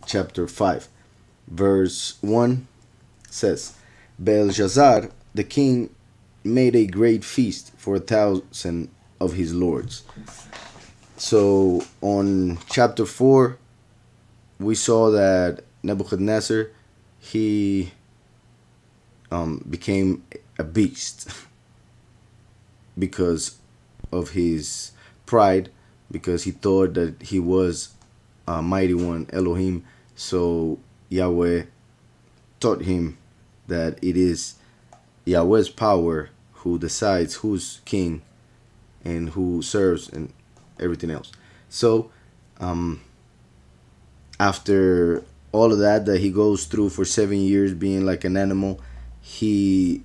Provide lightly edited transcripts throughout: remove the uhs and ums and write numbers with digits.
chapter 5, verse 1 says, Belshazzar, the king, made a great feast for 1,000 of his lords. So on chapter 4, we saw that Nebuchadnezzar, he became a beast because of his pride, because he thought that he was a mighty one, Elohim. So Yahweh taught him that it is Yahweh's power who decides who's king and who serves and everything else. So after all of that he goes through for 7 years being like an animal, he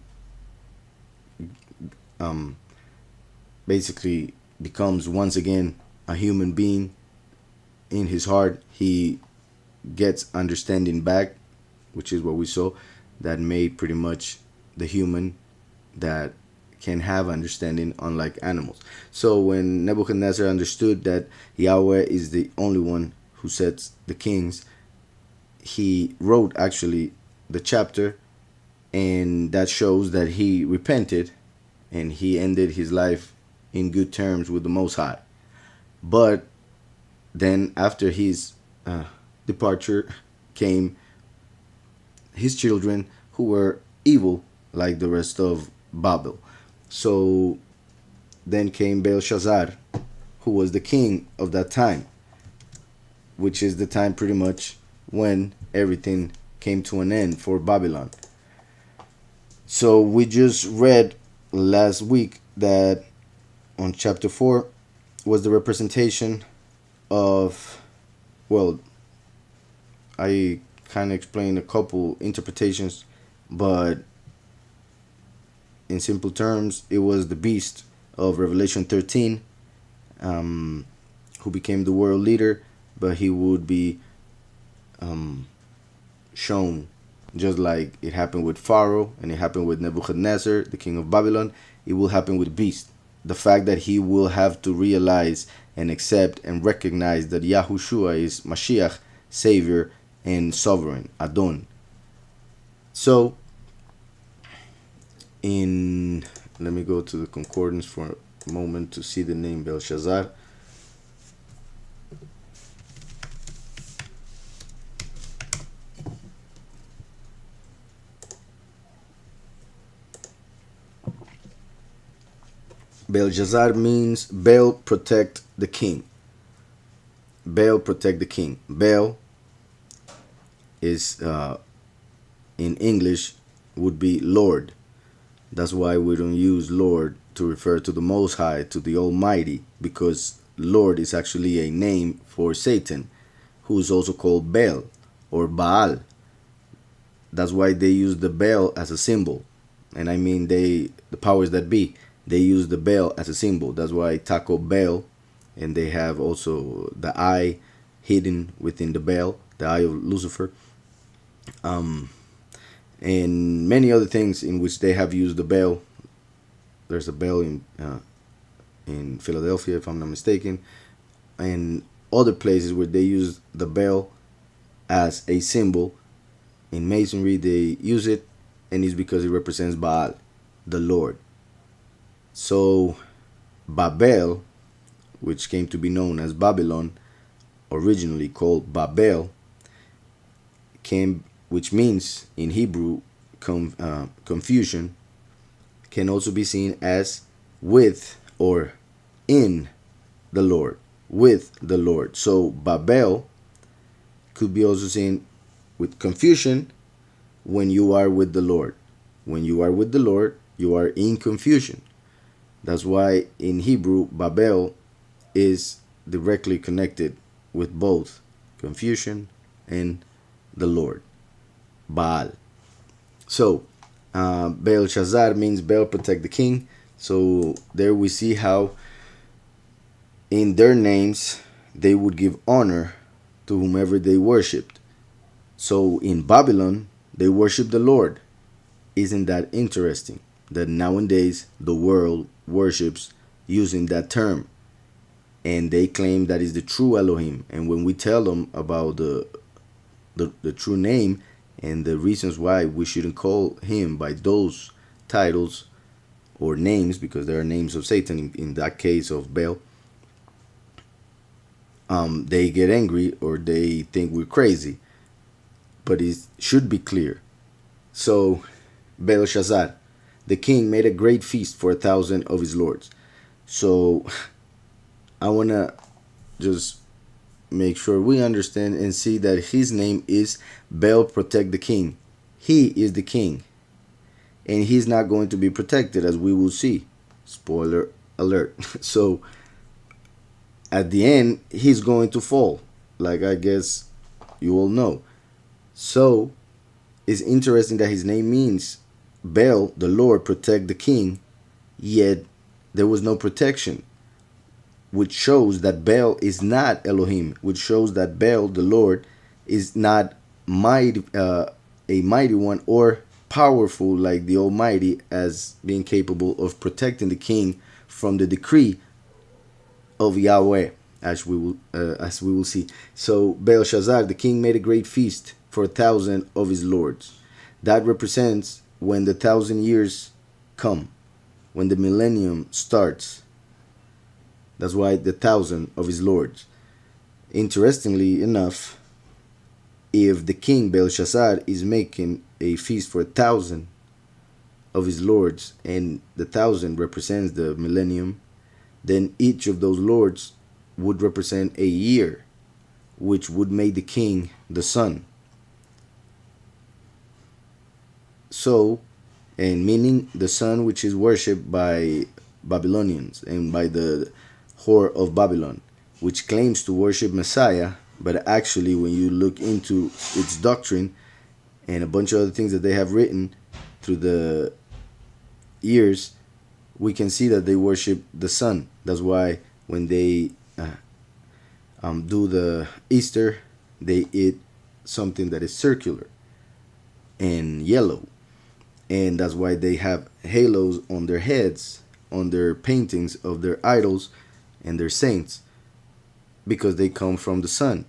basically becomes once again a human being. In his heart, he gets understanding back, which is what we saw, that made pretty much the human that can have understanding, unlike animals. So when Nebuchadnezzar understood that Yahweh is the only one who sets the kings, he wrote actually the chapter, and that shows that he repented and he ended his life in good terms with the Most High. But then after his departure came his children, who were evil like the rest of Babel. So then came Belshazzar, who was the king of that time, which is the time pretty much when everything came to an end for Babylon. So we just read last week that on chapter 4 was the representation of, well, I kind of explained a couple interpretations, but in simple terms, it was the beast of Revelation 13, who became the world leader, but he would be shown, just like it happened with Pharaoh and it happened with Nebuchadnezzar, the king of Babylon. It will happen with the beast. The fact that he will have to realize and accept and recognize that Yahushua is Mashiach, Savior, and Sovereign, Adon. So, let me go to the concordance for a moment to see the name Belshazzar. Belshazzar means Bel, protect the king. Bel, protect the king. Bel is, in English, would be Lord. That's why we don't use Lord to refer to the Most High, to the Almighty, because Lord is actually a name for Satan, who is also called Baal or Baal. That's why they use the Baal as a symbol. And I mean the powers that be, they use the Baal as a symbol. That's why Taco Bell, and they have also the eye hidden within the Baal, the eye of Lucifer. And many other things in which they have used the Baal. There's a Baal in Philadelphia, if I'm not mistaken, and other places where they use the Baal as a symbol. In Masonry, they use it, and it's because it represents Baal, the Lord. So Babel, which came to be known as Babylon, originally called Babel, which means in Hebrew confusion, can also be seen as with or in the Lord, with the Lord. So Babel could be also seen with confusion when you are with the Lord. When you are with the Lord, you are in confusion. That's why in Hebrew, Babel is directly connected with both confusion and the Lord, Baal. So Belshazzar means Baal, protect the king. So there we see how in their names they would give honor to whomever they worshipped. So in Babylon, they worship the Lord. Isn't that interesting? That nowadays the world worships using that term, and they claim that is the true Elohim. And when we tell them about the the true name and the reasons why we shouldn't call him by those titles or names, because there are names of Satan in that case of Baal, they get angry or they think we're crazy. But it should be clear. So, Belshazzar, the king, made a great feast for 1,000 of his lords. So, I want to just make sure we understand and see that his name is Bel Protect the King. He is the king. And he's not going to be protected, as we will see. Spoiler alert. So, at the end, he's going to fall. Like I guess you all know. So, it's interesting that his name means Bel, the Lord, protect the king, yet there was no protection, which shows that Bel is not Elohim, which shows that Bel, the Lord, is not mighty, a mighty one or powerful like the Almighty, as being capable of protecting the king from the decree of Yahweh, as we will see. So Belshazzar, the king, made a great feast for 1,000 of his lords. That represents when the 1,000 years come, when the millennium starts. That's why the 1,000 of his lords. Interestingly enough, if the king Belshazzar is making a feast for 1,000 of his lords, and the 1,000 represents the millennium, then each of those lords would represent a year, which would make the king the sun. So, and meaning the sun, which is worshipped by Babylonians and by the whore of Babylon, which claims to worship Messiah, but actually when you look into its doctrine and a bunch of other things that they have written through the years, we can see that they worship the sun. That's why when they do the Easter, they eat something that is circular and yellow. And that's why they have halos on their heads, on their paintings of their idols and their saints, because they come from the sun.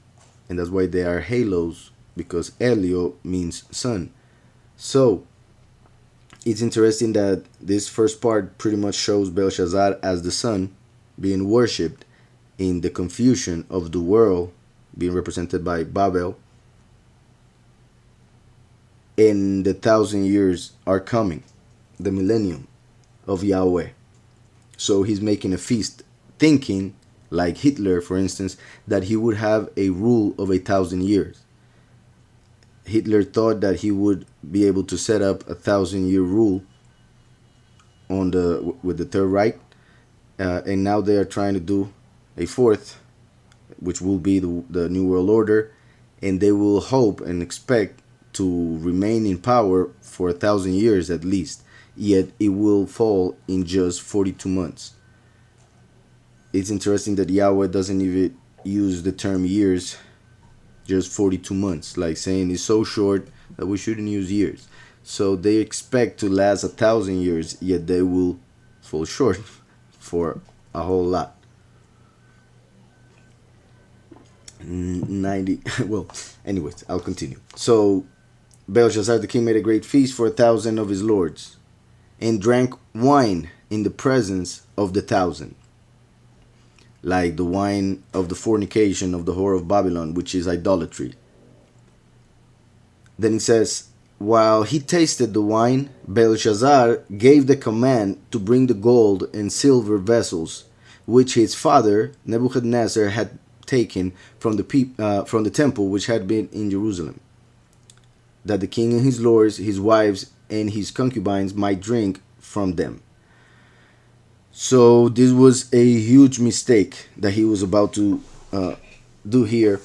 And that's why they are halos, because Helio means sun. So, it's interesting that this first part pretty much shows Belshazzar as the sun being worshipped in the confusion of the world, being represented by Babel. And the 1,000 years are coming, the millennium of Yahweh. So he's making a feast, thinking, like Hitler, for instance, that he would have a rule of 1,000 years. Hitler thought that he would be able to set up 1,000-year rule with the Third Reich, and now they are trying to do a fourth, which will be the New World Order, and they will hope and expect to remain in power for 1,000 years at least, yet it will fall in just 42 months. It's interesting that Yahweh doesn't even use the term years, just 42 months, like saying it's so short that we shouldn't use years. So they expect to last 1,000 years, yet they will fall short for a whole lot. 90, well, anyways, I'll continue. So Belshazzar the king made a great feast for 1,000 of his lords, and drank wine in the presence of the 1,000, like the wine of the fornication of the whore of Babylon, which is idolatry. Then he says, while he tasted the wine, Belshazzar gave the command to bring the gold and silver vessels, which his father Nebuchadnezzar had taken from the temple which had been in Jerusalem, that the king and his lords, his wives, and his concubines might drink from them. So this was a huge mistake that he was about to do here.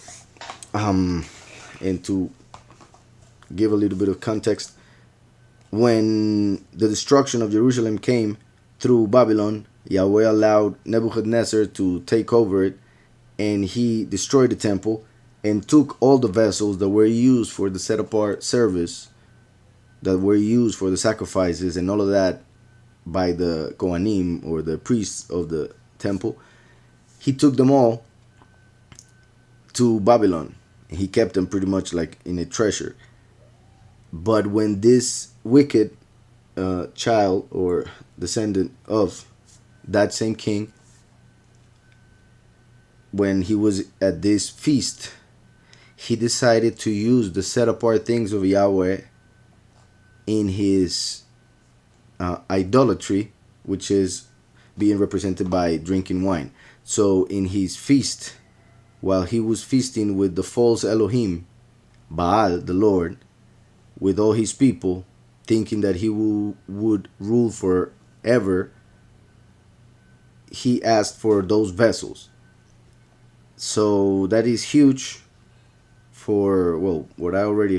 And to give a little bit of context, when the destruction of Jerusalem came through Babylon, Yahweh allowed Nebuchadnezzar to take over it, and he destroyed the temple and took all the vessels that were used for the set-apart service, that were used for the sacrifices and all of that by the Kohanim, or the priests of the temple. He took them all to Babylon, He kept them pretty much like in a treasure. But when this wicked child or descendant of that same king, when he was at this feast, he decided to use the set apart things of Yahweh in his idolatry, which is being represented by drinking wine. So in his feast, while he was feasting with the false Elohim, Baal, the Lord, with all his people, thinking that he would rule forever, he asked for those vessels. So that is huge for, well, what I already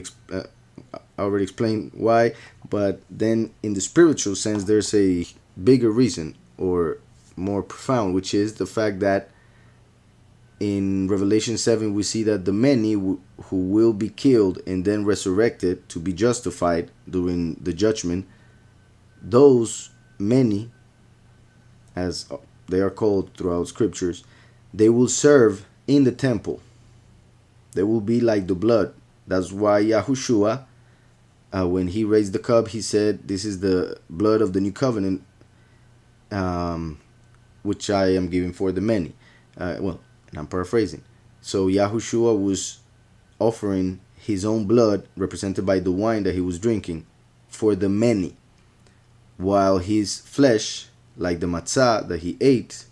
explained why, but then in the spiritual sense, there's a bigger reason or more profound, which is the fact that in Revelation 7 we see that the many who will be killed and then resurrected to be justified during the judgment, those many, as they are called throughout scriptures, they will serve in the temple. They will be like the blood. That's why Yahushua, when he raised the cup, he said, "This is the blood of the new covenant, which I am giving for the many." Well, and I'm paraphrasing. So Yahushua was offering his own blood, represented by the wine that he was drinking, for the many, while his flesh, like the matzah that he ate,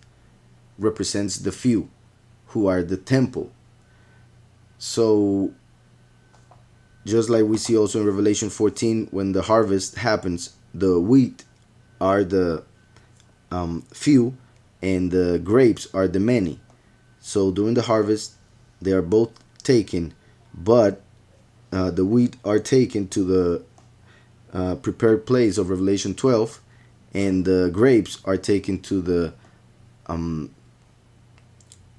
represents the few, who are the temple. So just like we see also in Revelation 14, when the harvest happens, the wheat are the few and the grapes are the many. So during the harvest, they are both taken, but the wheat are taken to the prepared place of Revelation 12, and the grapes are taken to the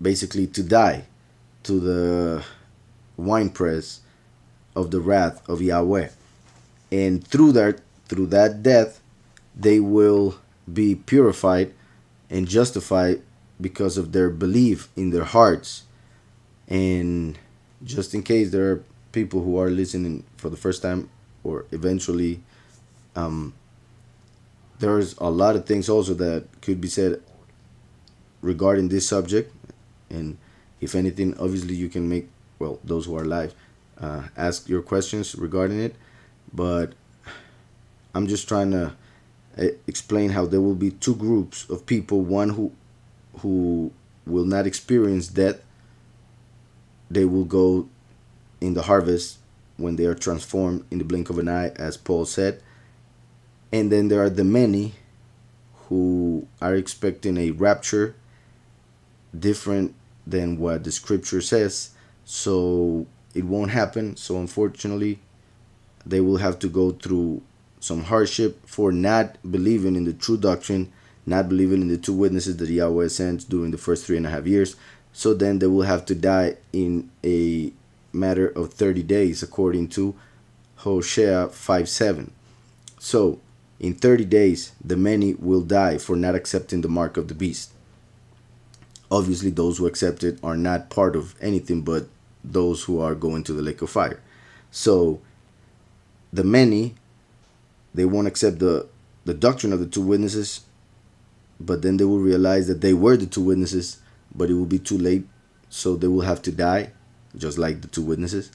basically to die, to the winepress of the wrath of Yahweh. And through that death, they will be purified and justified because of their belief in their hearts. And just in case there are people who are listening for the first time or eventually, there's a lot of things also that could be said regarding this subject. And if anything, obviously you can make, well, those who are live, ask your questions regarding it. But I'm just trying to explain how there will be two groups of people. One who will not experience death. They will go in the harvest when they are transformed in the blink of an eye, as Paul said. And then there are the many who are expecting a rapture different than what the scripture says. So it won't happen. So unfortunately, they will have to go through some hardship for not believing in the true doctrine, not believing in the two witnesses that Yahweh sent during the first 3.5 years. So then they will have to die in a matter of 30 days, according to Hosea 5:7. So in 30 days, the many will die for not accepting the mark of the beast. Obviously, those who accept it are not part of anything but those who are going to the lake of fire. So the many, they won't accept the doctrine of the two witnesses, but then they will realize that they were the two witnesses, but it will be too late. So they will have to die, just like the two witnesses,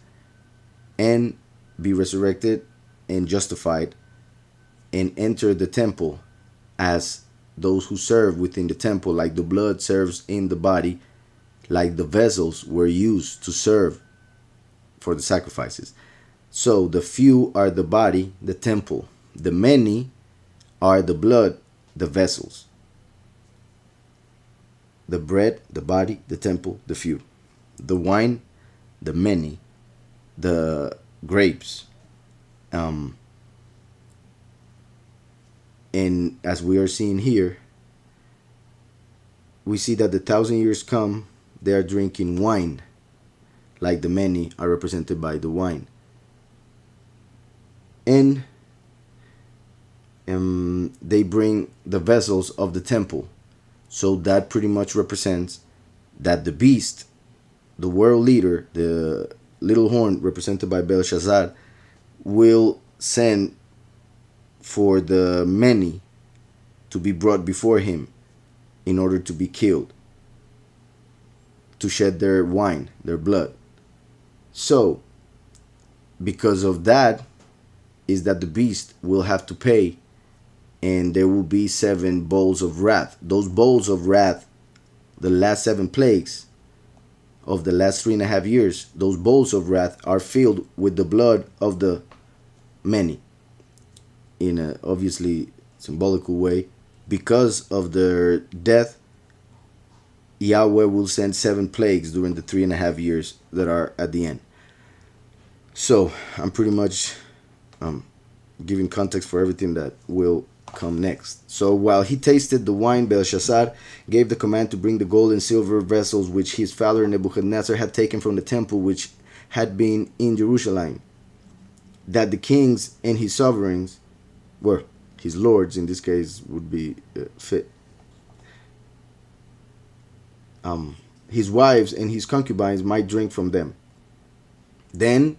and be resurrected and justified and enter the temple as those who serve within the temple, like the blood serves in the body, like the vessels were used to serve for the sacrifices. So the few are the body, the temple. The many are the blood, the vessels. The bread, the body, the temple, the few. The wine, the many. The grapes. And as we are seeing here, we see that the 1,000 years come, they are drinking wine, like the many are represented by the wine. And they bring the vessels of the temple. So that pretty much represents that the beast, the world leader, the little horn represented by Belshazzar will send for the many to be brought before him in order to be killed, to shed their wine, their blood. So, because of that, is that the beast will have to pay, and there will be 7 bowls of wrath. Those bowls of wrath, the last 7 plagues of the last 3.5 years, those bowls of wrath are filled with the blood of the many, in a obviously symbolical way. Because of their death, Yahweh will send 7 plagues during the 3.5 years that are at the end. So I'm pretty much giving context for everything that will come next. So while he tasted the wine, Belshazzar gave the command to bring the gold and silver vessels which his father Nebuchadnezzar had taken from the temple which had been in Jerusalem, that the kings and his sovereigns, were his lords in this case would be fit, his wives and his concubines might drink from them. Then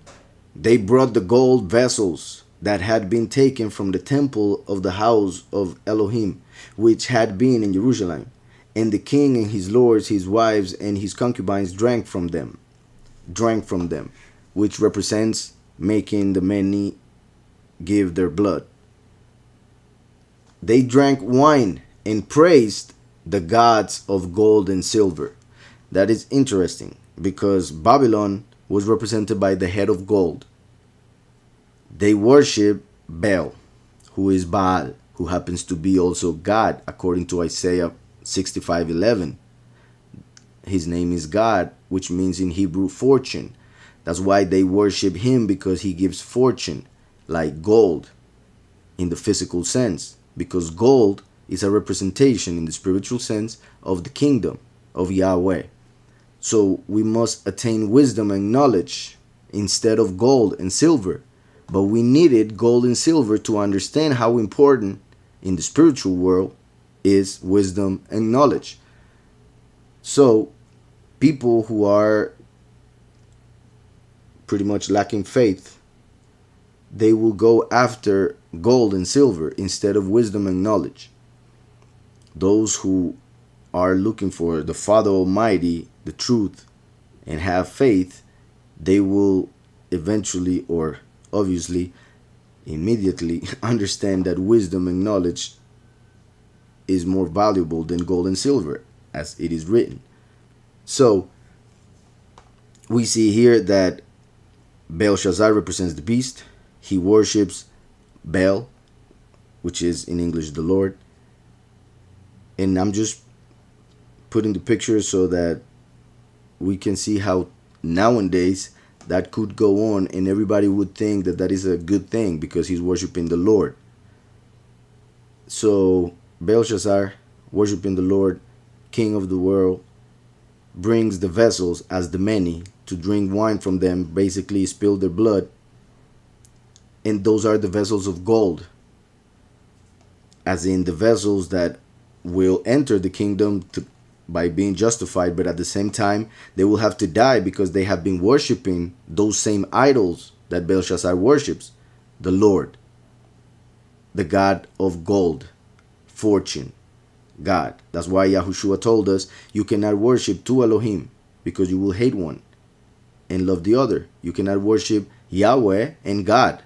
they brought the gold vessels that had been taken from the temple of the house of Elohim, which had been in Jerusalem. And the king and his lords, his wives, and his concubines drank from them, which represents making the many give their blood. They drank wine and praised the gods of gold and silver. That is interesting because Babylon was represented by the head of gold. They worship Baal, who is Baal, who happens to be also God, according to Isaiah 65:11. His name is God, which means in Hebrew fortune. That's why they worship him, because he gives fortune, like gold, in the physical sense. Because gold is a representation in the spiritual sense of the kingdom of Yahweh. So we must attain wisdom and knowledge instead of gold and silver. But we needed gold and silver to understand how important in the spiritual world is wisdom and knowledge. So people who are pretty much lacking faith, they will go after gold and silver instead of wisdom and knowledge. Those who are looking for the Father Almighty, the truth, and have faith, they will eventually, or obviously immediately, understand that wisdom and knowledge is more valuable than gold and silver, as it is written. So we see here that Belshazzar represents the beast. He worships Baal, which is in English the Lord. And I'm just putting the picture so that we can see how nowadays that could go on, and everybody would think that that is a good thing because he's worshiping the Lord. So Belshazzar, worshiping the Lord, King of the world, brings the vessels as the many to drink wine from them, basically spill their blood. And those are the vessels of gold, as in the vessels that will enter the kingdom by being justified, but at the same time they will have to die because they have been worshiping those same idols that Belshazzar worships, the Lord, the God of gold, fortune, God. That's why Yahushua told us you cannot worship two Elohim, because you will hate one and love the other. You cannot worship Yahweh and God,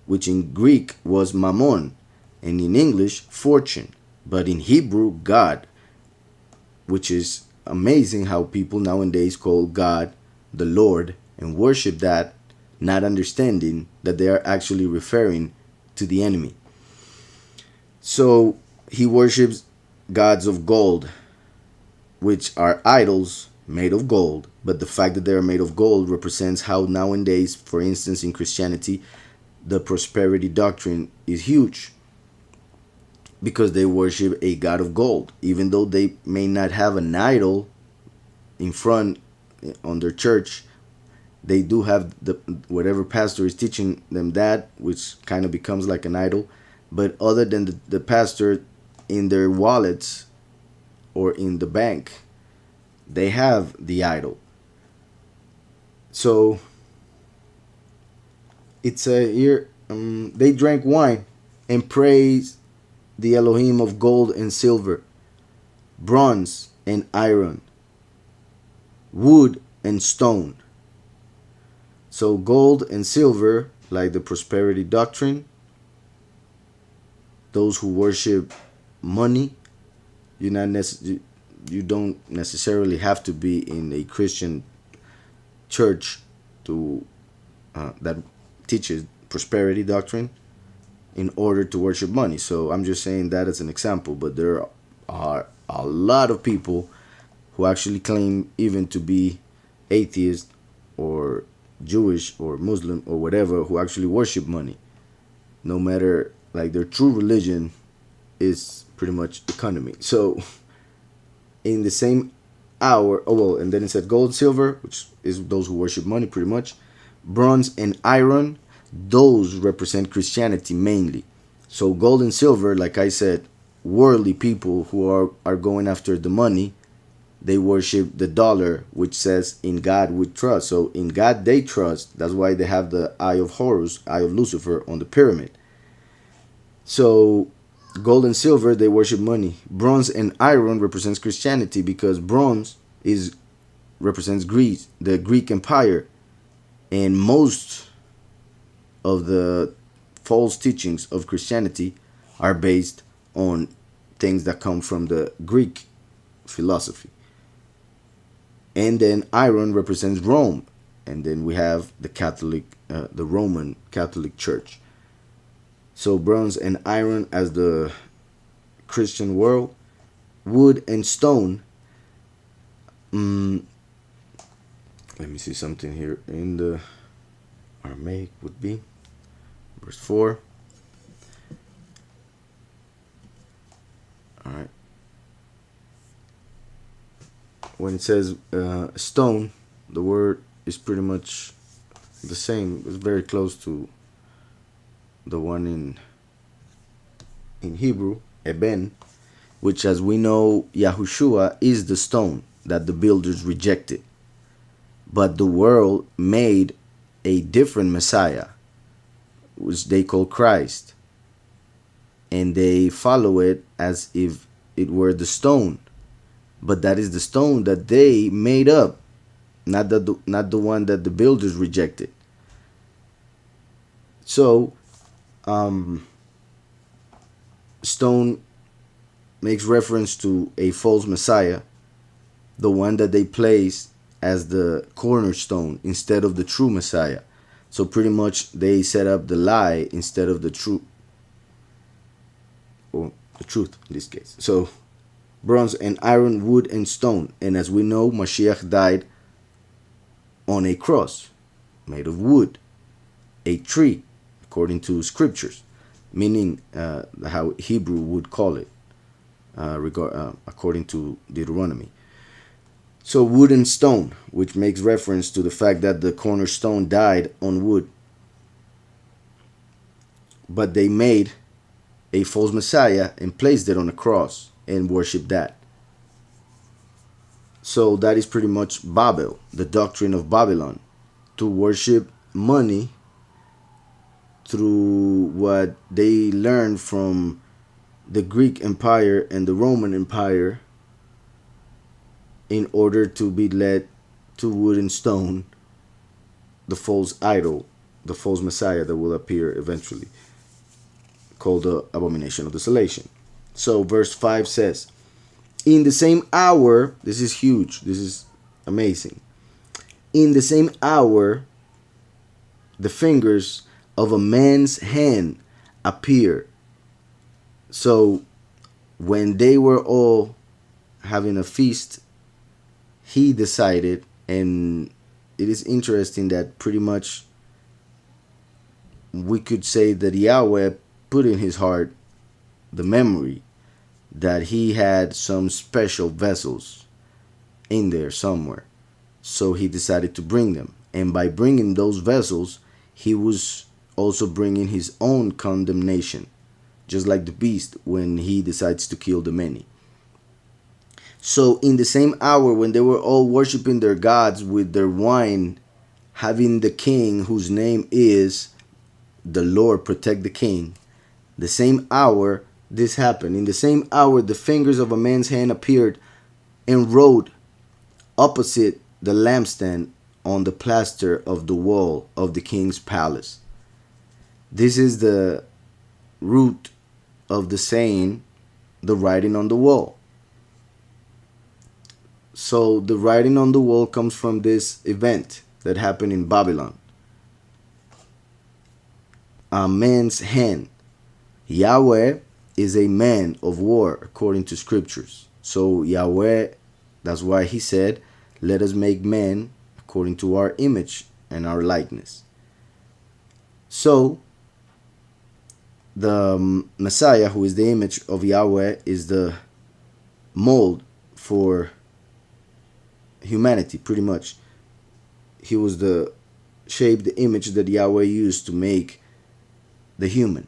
which in Greek was Mammon, and in English fortune, but in Hebrew God, which is amazing how people nowadays call God the Lord and worship that, not understanding that they are actually referring to the enemy. So he worships gods of gold, which are idols made of gold. But the fact that they are made of gold represents how nowadays, for instance, in Christianity, the prosperity doctrine is huge, because they worship a god of gold, even though they may not have an idol in front on their church. They do have the whatever pastor is teaching them that, which kind of becomes like an idol. But other than the pastor, in their wallets or in the bank, they have the idol. So It's a here. They drank wine and praised the Elohim of gold and silver, bronze and iron, wood and stone. So gold and silver, like the prosperity doctrine, those who worship money, you don't necessarily have to be in a Christian church to that teaches prosperity doctrine in order to worship money. So I'm just saying that as an example, but there are a lot of people who actually claim even to be atheist or Jewish or Muslim or whatever who actually worship money. No matter, like, their true religion is pretty much economy. So in the same hour, oh well, and then it said gold, silver, which is those who worship money pretty much, bronze and iron, those represent Christianity mainly. So gold and silver, like I said, worldly people who are going after the money, they worship the dollar, which says in God we trust. So in God they trust. That's why they have the eye of Horus, eye of Lucifer on the pyramid. So gold and silver, they worship money. Bronze and iron represents Christianity because bronze is represents Greece, the Greek Empire, and most of the false teachings of Christianity are based on things that come from the Greek philosophy. And then iron represents Rome, and then we have the Roman Catholic Church. So bronze and iron as the Christian world, wood and stone. Let me see something here in the Aramaic would be verse 4. All right. When it says stone, the word is pretty much the same. It's very close to the one in Hebrew, Eben, which, as we know, Yahushua is the stone that the builders rejected. But the world made a different Messiah, which they call Christ. And they follow it as if it were the stone. But that is the stone that they made up, not the one that the builders rejected. So, stone makes reference to a false Messiah, the one that they place as the cornerstone instead of the true Messiah. So pretty much they set up the lie instead of the truth, or the truth in this case. So bronze and iron, wood and stone. And as we know, Mashiach died on a cross made of wood, a tree, according to scriptures, meaning how Hebrew would call it, according to Deuteronomy. So wood and stone, which makes reference to the fact that the cornerstone died on wood. But they made a false Messiah and placed it on a cross and worshiped that. So that is pretty much Babel, the doctrine of Babylon, to worship money through what they learned from the Greek Empire and the Roman Empire, in order to be led to wood and stone, the false idol, the false Messiah that will appear eventually, called the abomination of desolation. So verse 5 says, in the same hour, this is huge, this is amazing. In the same hour, the fingers of a man's hand appear. So when they were all having a feast, he decided, and it is interesting that pretty much we could say that Yahweh put in his heart the memory that he had some special vessels in there somewhere. So he decided to bring them. And by bringing those vessels, he was also bringing his own condemnation, just like the beast when he decides to kill the many. So in the same hour when they were all worshiping their gods with their wine, having the king whose name is the Lord protect the king. The same hour this happened. In the same hour, the fingers of a man's hand appeared and wrote opposite the lampstand on the plaster of the wall of the king's palace. This is the root of the saying, the writing on the wall. So the writing on the wall comes from this event that happened in Babylon. A man's hand. Yahweh is a man of war according to scriptures. So Yahweh, that's why he said, let us make man according to our image and our likeness. So the Messiah, who is the image of Yahweh, is the mold for humanity, pretty much. He was the shape, the image that Yahweh used to make the human,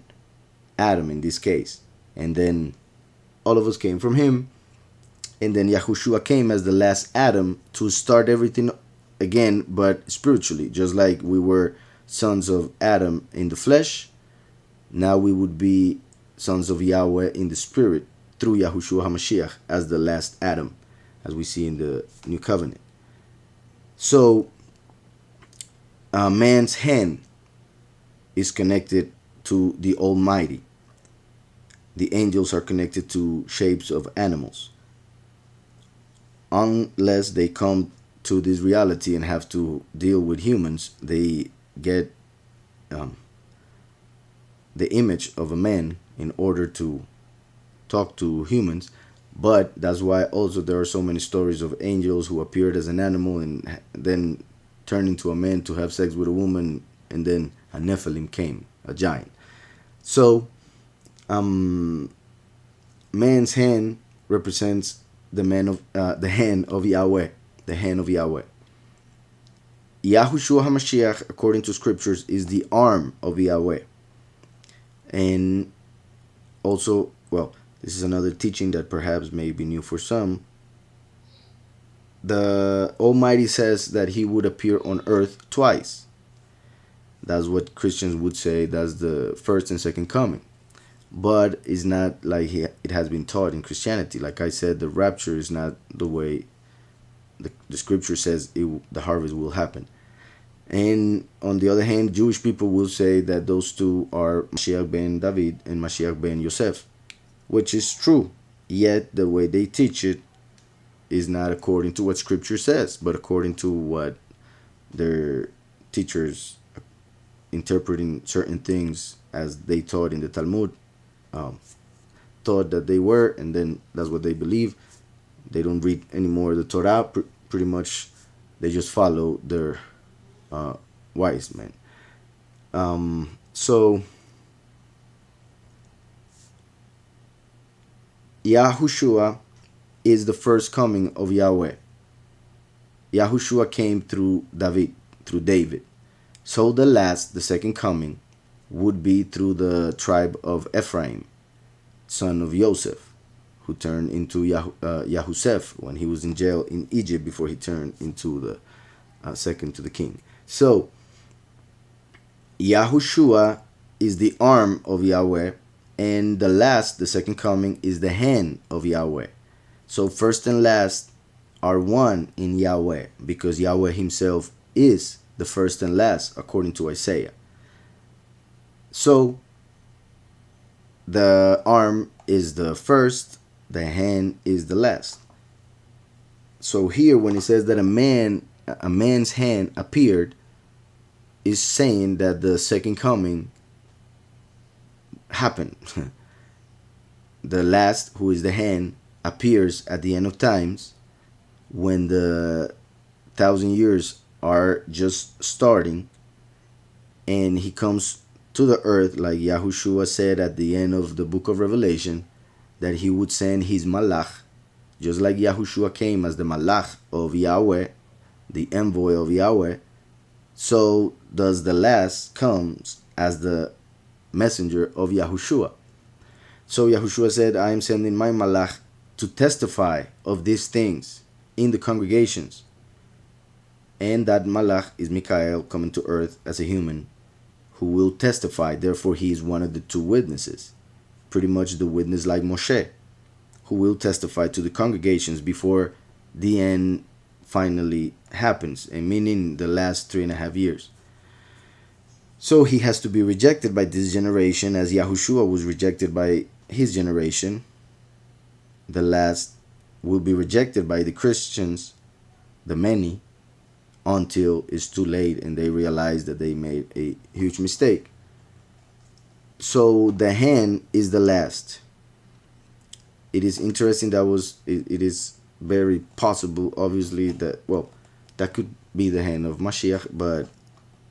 Adam in this case. And then all of us came from him. And then Yahushua came as the last Adam to start everything again, but spiritually. Just like we were sons of Adam in the flesh, now we would be sons of Yahweh in the spirit through Yahushua HaMashiach as the last Adam, as we see in the New Covenant. So, man's hand is connected to the Almighty. The angels are connected to shapes of animals. Unless they come to this reality and have to deal with humans, they get the image of a man in order to talk to humans. But that's why also there are so many stories of angels who appeared as an animal and then turned into a man to have sex with a woman, and then a Nephilim came, a giant. So man's hand represents the hand of Yahweh, the hand of Yahweh. Yahushua HaMashiach, according to scriptures, is the arm of Yahweh. And also, well, this is another teaching that perhaps may be new for some. The Almighty says that he would appear on earth twice. That's what Christians would say. That's the first and second coming. But it's not like it has been taught in Christianity. Like I said, the rapture is not the way the scripture says the harvest will happen. And on the other hand, Jewish people will say that those two are Mashiach ben David and Mashiach ben Yosef, which is true. Yet the way they teach it is not according to what scripture says, but according to what their teachers interpreting certain things as they taught in the Talmud thought that they were, and then that's what they believe. They don't read anymore the Torah. Pretty much they just follow their wise men. So Yahushua is the first coming of Yahweh. Yahushua came through David. So the second coming, would be through the tribe of Ephraim, son of Joseph, who turned into Yahusef when he was in jail in Egypt before he turned into the second to the king. So Yahushua is the arm of Yahweh, and the second coming, is the hand of Yahweh. So first and last are one in Yahweh, because Yahweh himself is the first and last, according to Isaiah. So the arm is the first, the hand is the last. So here when it says that a man's hand appeared, is saying that the second coming happened. The last, who is the hand, appears at the end of times, when the 1,000 years are just starting, and he comes to the earth, like Yahushua said at the end of the book of Revelation, that he would send his malach, just like Yahushua came as the malach of Yahweh, the envoy of Yahweh. So does the last comes as the messenger of Yahushua. So Yahushua said, I am sending my malach to testify of these things in the congregations. And that malach is Mikael coming to earth as a human, who will testify. Therefore, he is one of the two witnesses, pretty much the witness like Moshe, who will testify to the congregations before the end finally happens, and meaning the last 3.5 years. So he has to be rejected by this generation, as Yahushua was rejected by his generation. The last will be rejected by the Christians, the many, until it's too late and they realize that they made a huge mistake. So the hand is the last. It is interesting it is very possible, obviously, that could be the hand of Mashiach, but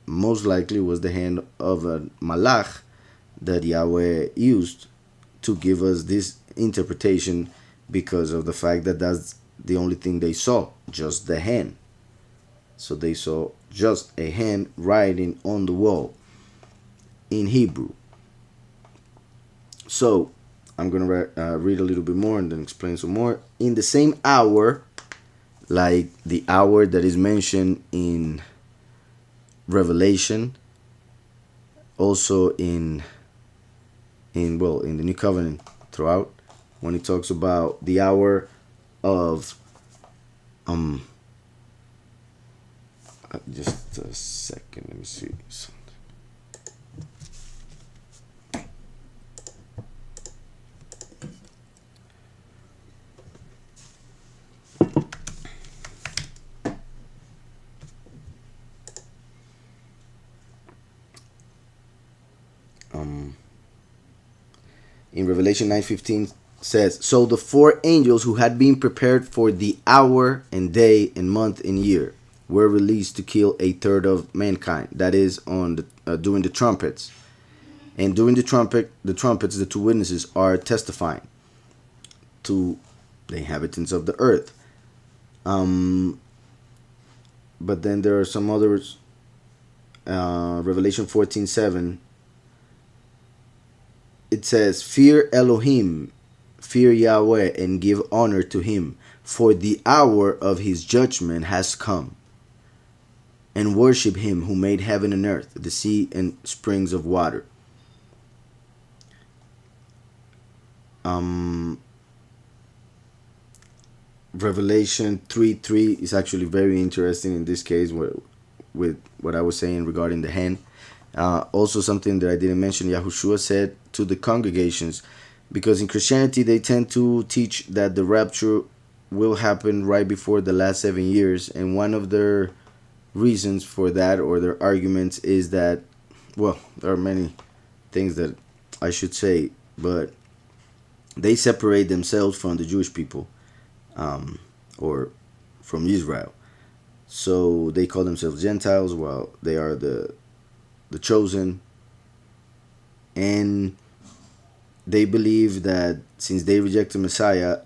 most likely was the hand of a malach that Yahweh used to give us this interpretation, because of the fact that that's the only thing they saw, just the hand. So they saw just a hand writing on the wall in Hebrew. So I'm going to read a little bit more and then explain some more. In the same hour, like the hour that is mentioned in Revelation, also in the New Covenant throughout, when he talks about the hour of just a second, let me see something. In Revelation 9:15 says, so the four angels who had been prepared for the hour and day and month and year were released to kill a third of mankind. That is on during the trumpets. And during the trumpets, the two witnesses are testifying to the inhabitants of the earth. But then there are some others. Revelation 14:7. It says, fear Elohim, fear Yahweh, and give honor to him, for the hour of his judgment has come. And worship him who made heaven and earth, the sea and springs of water. Revelation 3:3 is actually very interesting in this case with what I was saying regarding the hand. Also something that I didn't mention, Yahushua said to the congregations, because in Christianity they tend to teach that the rapture will happen right before the last 7 years, and one of their reasons for that, or their arguments, is that, there are many things that I should say, but they separate themselves from the Jewish people, or from Israel. So they call themselves Gentiles while they are the chosen, and they believe that since they reject the Messiah,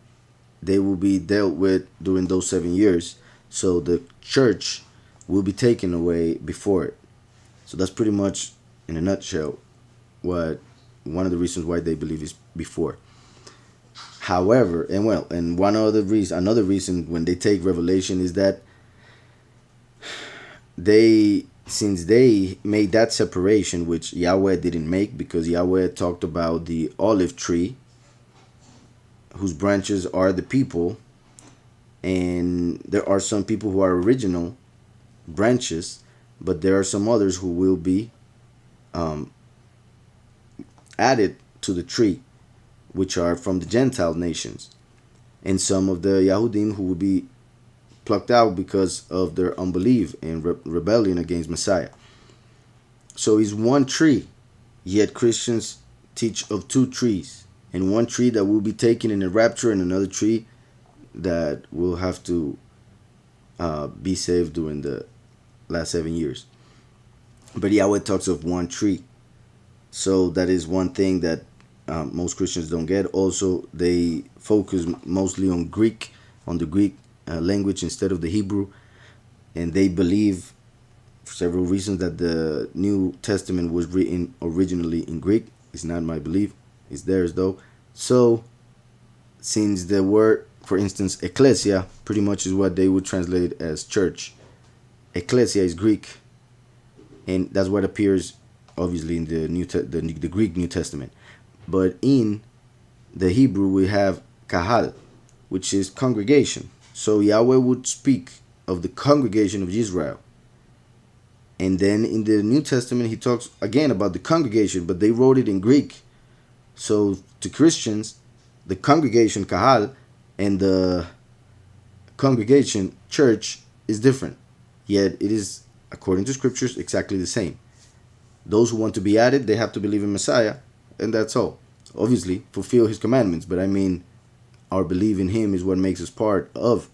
they will be dealt with during those 7 years, so the church will be taken away before it. So that's pretty much, in a nutshell, what one of the reasons why they believe is before. However, and another reason when they take Revelation is that since they made that separation, which Yahweh didn't make, because Yahweh talked about the olive tree, whose branches are the people, and there are some people who are original branches, but there are some others who will be added to the tree, which are from the Gentile nations, and some of the Yahudim who will be plucked out because of their unbelief and rebellion against Messiah. So it's one tree, yet Christians teach of two trees, and one tree that will be taken in the rapture, and another tree that will have to be saved during the last 7 years. But Yahweh talks of one tree. So that is one thing that most Christians don't get. Also, they focus mostly on the Greek language instead of the Hebrew, and they believe, for several reasons, that the New Testament was written originally in Greek. It's not my belief, it's theirs though. So since the word, for instance, ecclesia, pretty much is what they would translate as church. Ecclesia is Greek, and that's what appears obviously in the Greek New Testament. But in the Hebrew we have kahal, which is congregation. So Yahweh would speak of the congregation of Israel. And then in the New Testament he talks again about the congregation, but they wrote it in Greek. So to Christians, the congregation kahal and the congregation church is different. Yet it is, according to scriptures, exactly the same. Those who want to be added, they have to believe in Messiah, and that's all. Obviously, fulfill his commandments, but I mean, our belief in him is what makes us part of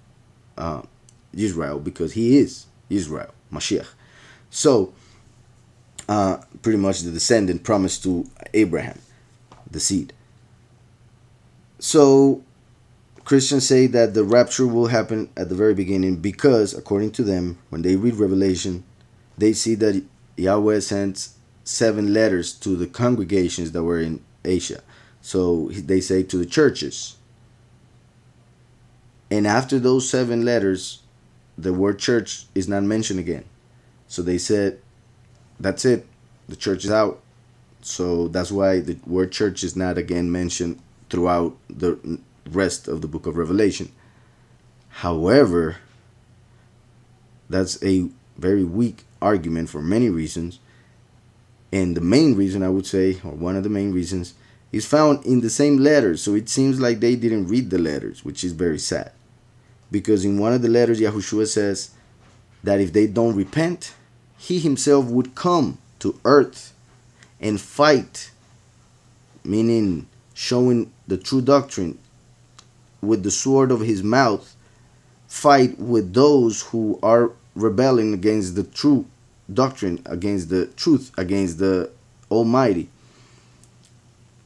Israel, because he is Israel, Mashiach. So, pretty much the descendant promised to Abraham, the seed. So, Christians say that the rapture will happen at the very beginning because, according to them, when they read Revelation, they see that Yahweh sent 7 letters to the congregations that were in Asia. So they say to the churches. And after those 7 letters, the word church is not mentioned again. So they said, that's it. The church is out. So that's why the word church is not again mentioned throughout the rest of the book of Revelation. However, that's a very weak argument for many reasons. And the main reason, I would say, or one of the main reasons, is found in the same letters. So it seems like they didn't read the letters, which is very sad. Because in one of the letters, Yahushua says that if they don't repent, he himself would come to earth and fight, meaning showing the true doctrine with the sword of his mouth, fight with those who are rebelling against the true doctrine, against the truth, against the Almighty.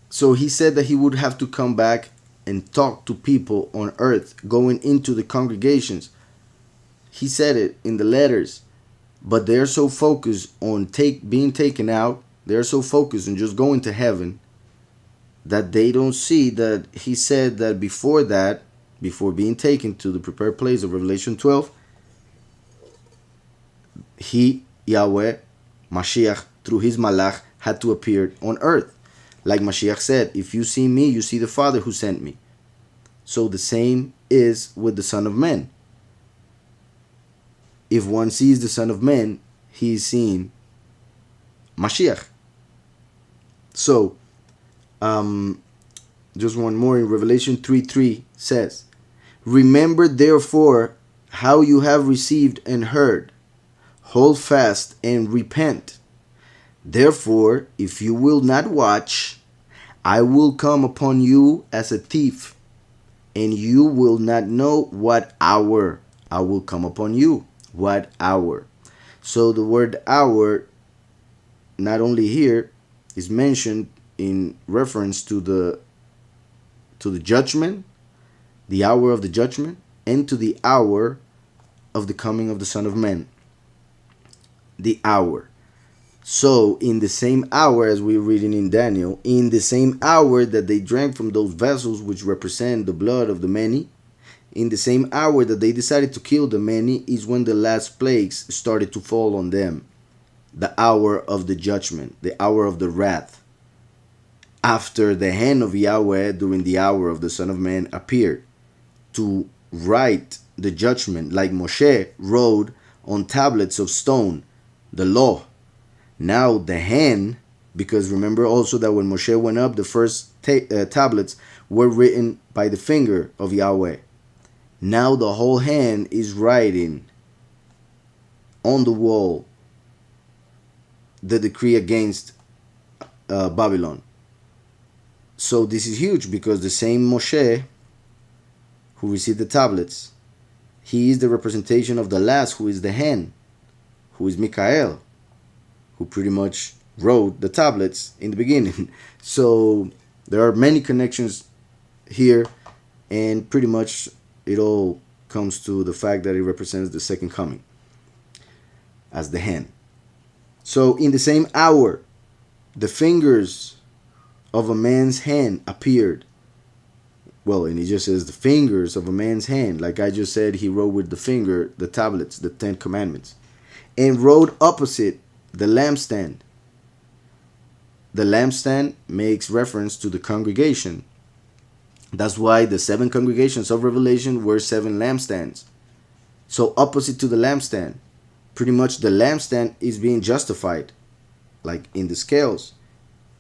So he said that he would have to come back and talk to people on earth, going into the congregations. He said it in the letters, but they're so focused on being taken out, they're so focused on just going to heaven, that they don't see that he said that before being taken to the prepared place of Revelation 12, he, Yahweh, Mashiach, through his Malach, had to appear on earth. Like Mashiach said, if you see me, you see the Father who sent me. So the same is with the Son of Man. If one sees the Son of Man, he is seeing Mashiach. So, just one more in Revelation 3:3 says, remember therefore how you have received and heard. Hold fast and repent. Therefore, if you will not watch, I will come upon you as a thief, and you will not know what hour I will come upon you. What hour? So the word hour, not only here, is mentioned in reference to the judgment, the hour of the judgment, and to the hour of the coming of the Son of Man. The hour. So in the same hour, as we're reading in Daniel, in the same hour that they drank from those vessels which represent the blood of the many, in the same hour that they decided to kill the many, is when the last plagues started to fall on them. The hour of the judgment, the hour of the wrath. After the hand of Yahweh during the hour of the Son of Man appeared to write the judgment, like Moshe wrote on tablets of stone the law. Now the hand, because remember also that when Moshe went up, the first tablets were written by the finger of Yahweh. Now the whole hand is writing on the wall the decree against Babylon. So this is huge, because the same Moshe who received the tablets, he is the representation of the last, who is the hand, who is Michael, who pretty much wrote the tablets in the beginning. So there are many connections here, and pretty much it all comes to the fact that it represents the second coming as the hand. So in the same hour, the fingers of a man's hand appeared. Well, and it just says the fingers of a man's hand. Like I just said, he wrote with the finger the tablets, the 10 commandments, and wrote opposite the lampstand. the lampstand makes reference to the congregation. That's why the 7 congregations of Revelation were 7 lampstands. So opposite to the lampstand, pretty much the lampstand is being justified, like in the scales.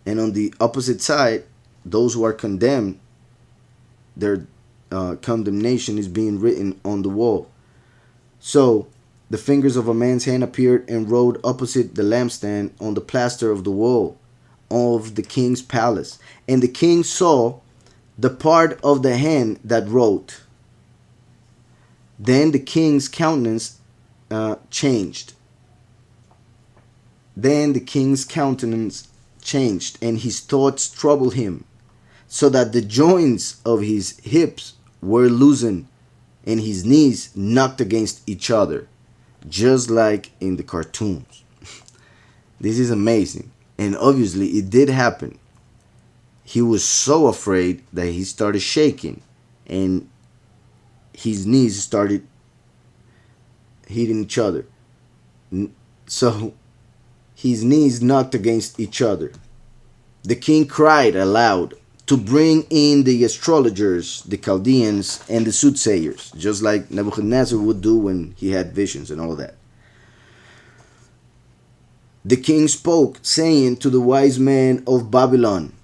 And on the opposite side, those who are condemned, their condemnation is being written on the wall. So the fingers of a man's hand appeared and wrote opposite the lampstand on the plaster of the wall of the king's palace. And the king saw the part of the hand that wrote. Then the king's countenance changed. Then the king's countenance changed, and his thoughts troubled him, so that the joints of his hips were loosened, and his knees knocked against each other, just like in the cartoons. This is amazing. And obviously it did happen. He was so afraid that he started shaking, and his knees started hitting each other. So his knees knocked against each other. The king cried aloud to bring in the astrologers, the Chaldeans, and the soothsayers, just like Nebuchadnezzar would do when he had visions and all that. The king spoke, saying to the wise men of Babylon,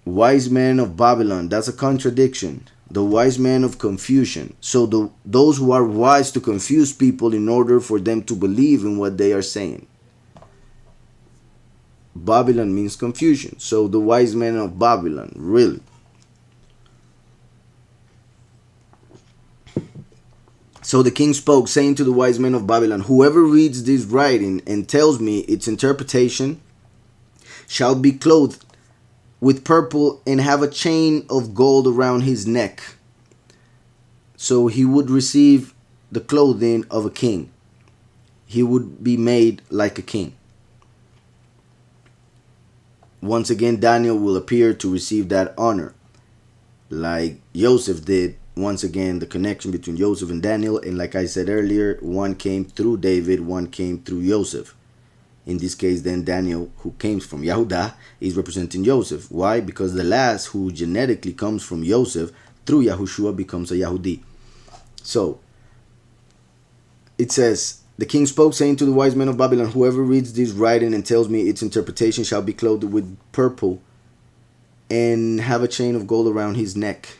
wise men of Babylon, that's a contradiction. The wise men of confusion. So those who are wise to confuse people in order for them to believe in what they are saying. Babylon means confusion. So the wise men of Babylon, really. So the king spoke, saying to the wise men of Babylon, whoever reads this writing and tells me its interpretation shall be clothed with purple and have a chain of gold around his neck. So he would receive the clothing of a king. He would be made like a king. Once again, Daniel will appear to receive that honor, like Joseph did. Once again, the connection between Joseph and Daniel, and like I said earlier, one came through David, one came through Joseph. In this case, then, Daniel, who came from Yehudah, is representing Joseph. Why? Because the last who genetically comes from Joseph through Yahushua becomes a Yahudi. So, it says, the king spoke, saying to the wise men of Babylon, whoever reads this writing and tells me its interpretation shall be clothed with purple and have a chain of gold around his neck.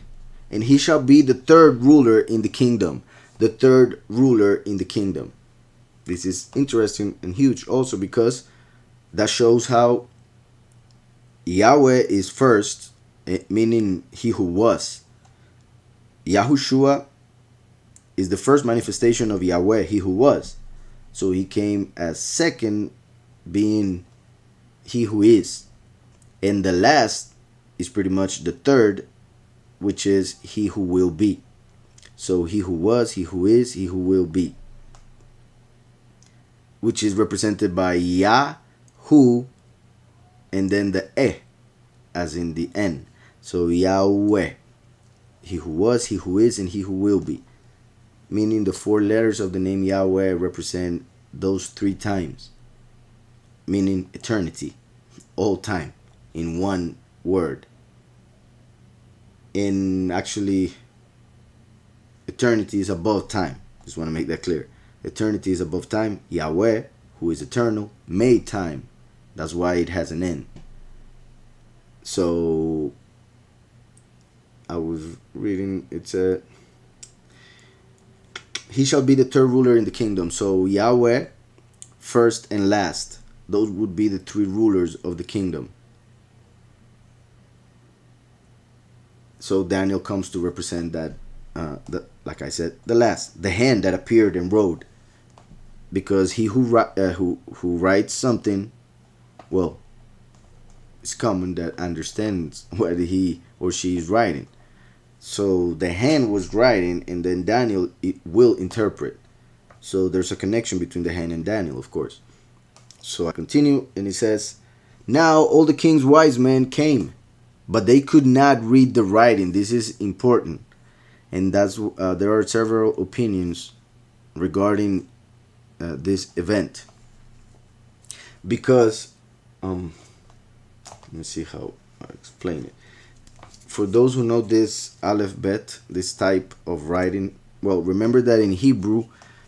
And he shall be the third ruler in the kingdom. The third ruler in the kingdom. This is interesting and huge also because that shows how Yahweh is first, meaning he who was. Yahushua is the first manifestation of Yahweh, he who was. So he came as second, being he who is. And the last is pretty much the third, which is he who will be. So he who was, he who is, he who will be. Which is represented by Yah, who, and then the as in the N. So Yahweh, he who was, he who is, and he who will be. Meaning the 4 letters of the name Yahweh represent those 3 times. Meaning eternity, all time, in one word. In actually, eternity is above time. Just want to make that clear. Eternity is above time. Yahweh, who is eternal, made time. That's why it has an N. So, I was reading, it said, he shall be the third ruler in the kingdom. So, Yahweh, first and last. Those would be the 3 rulers of the kingdom. So, Daniel comes to represent that, like I said, the last. The hand that appeared and wrote. Because he who writes something, well, it's common that understands what he or she is writing. So the hand was writing, and then Daniel will interpret. So there's a connection between the hand and Daniel, of course. So I continue, and it says, now all the king's wise men came, but they could not read the writing. This is important, and that's there are several opinions regarding this event, because Let me see how I explain it. For those who know this alphabet, this type of writing, well, remember that in Hebrew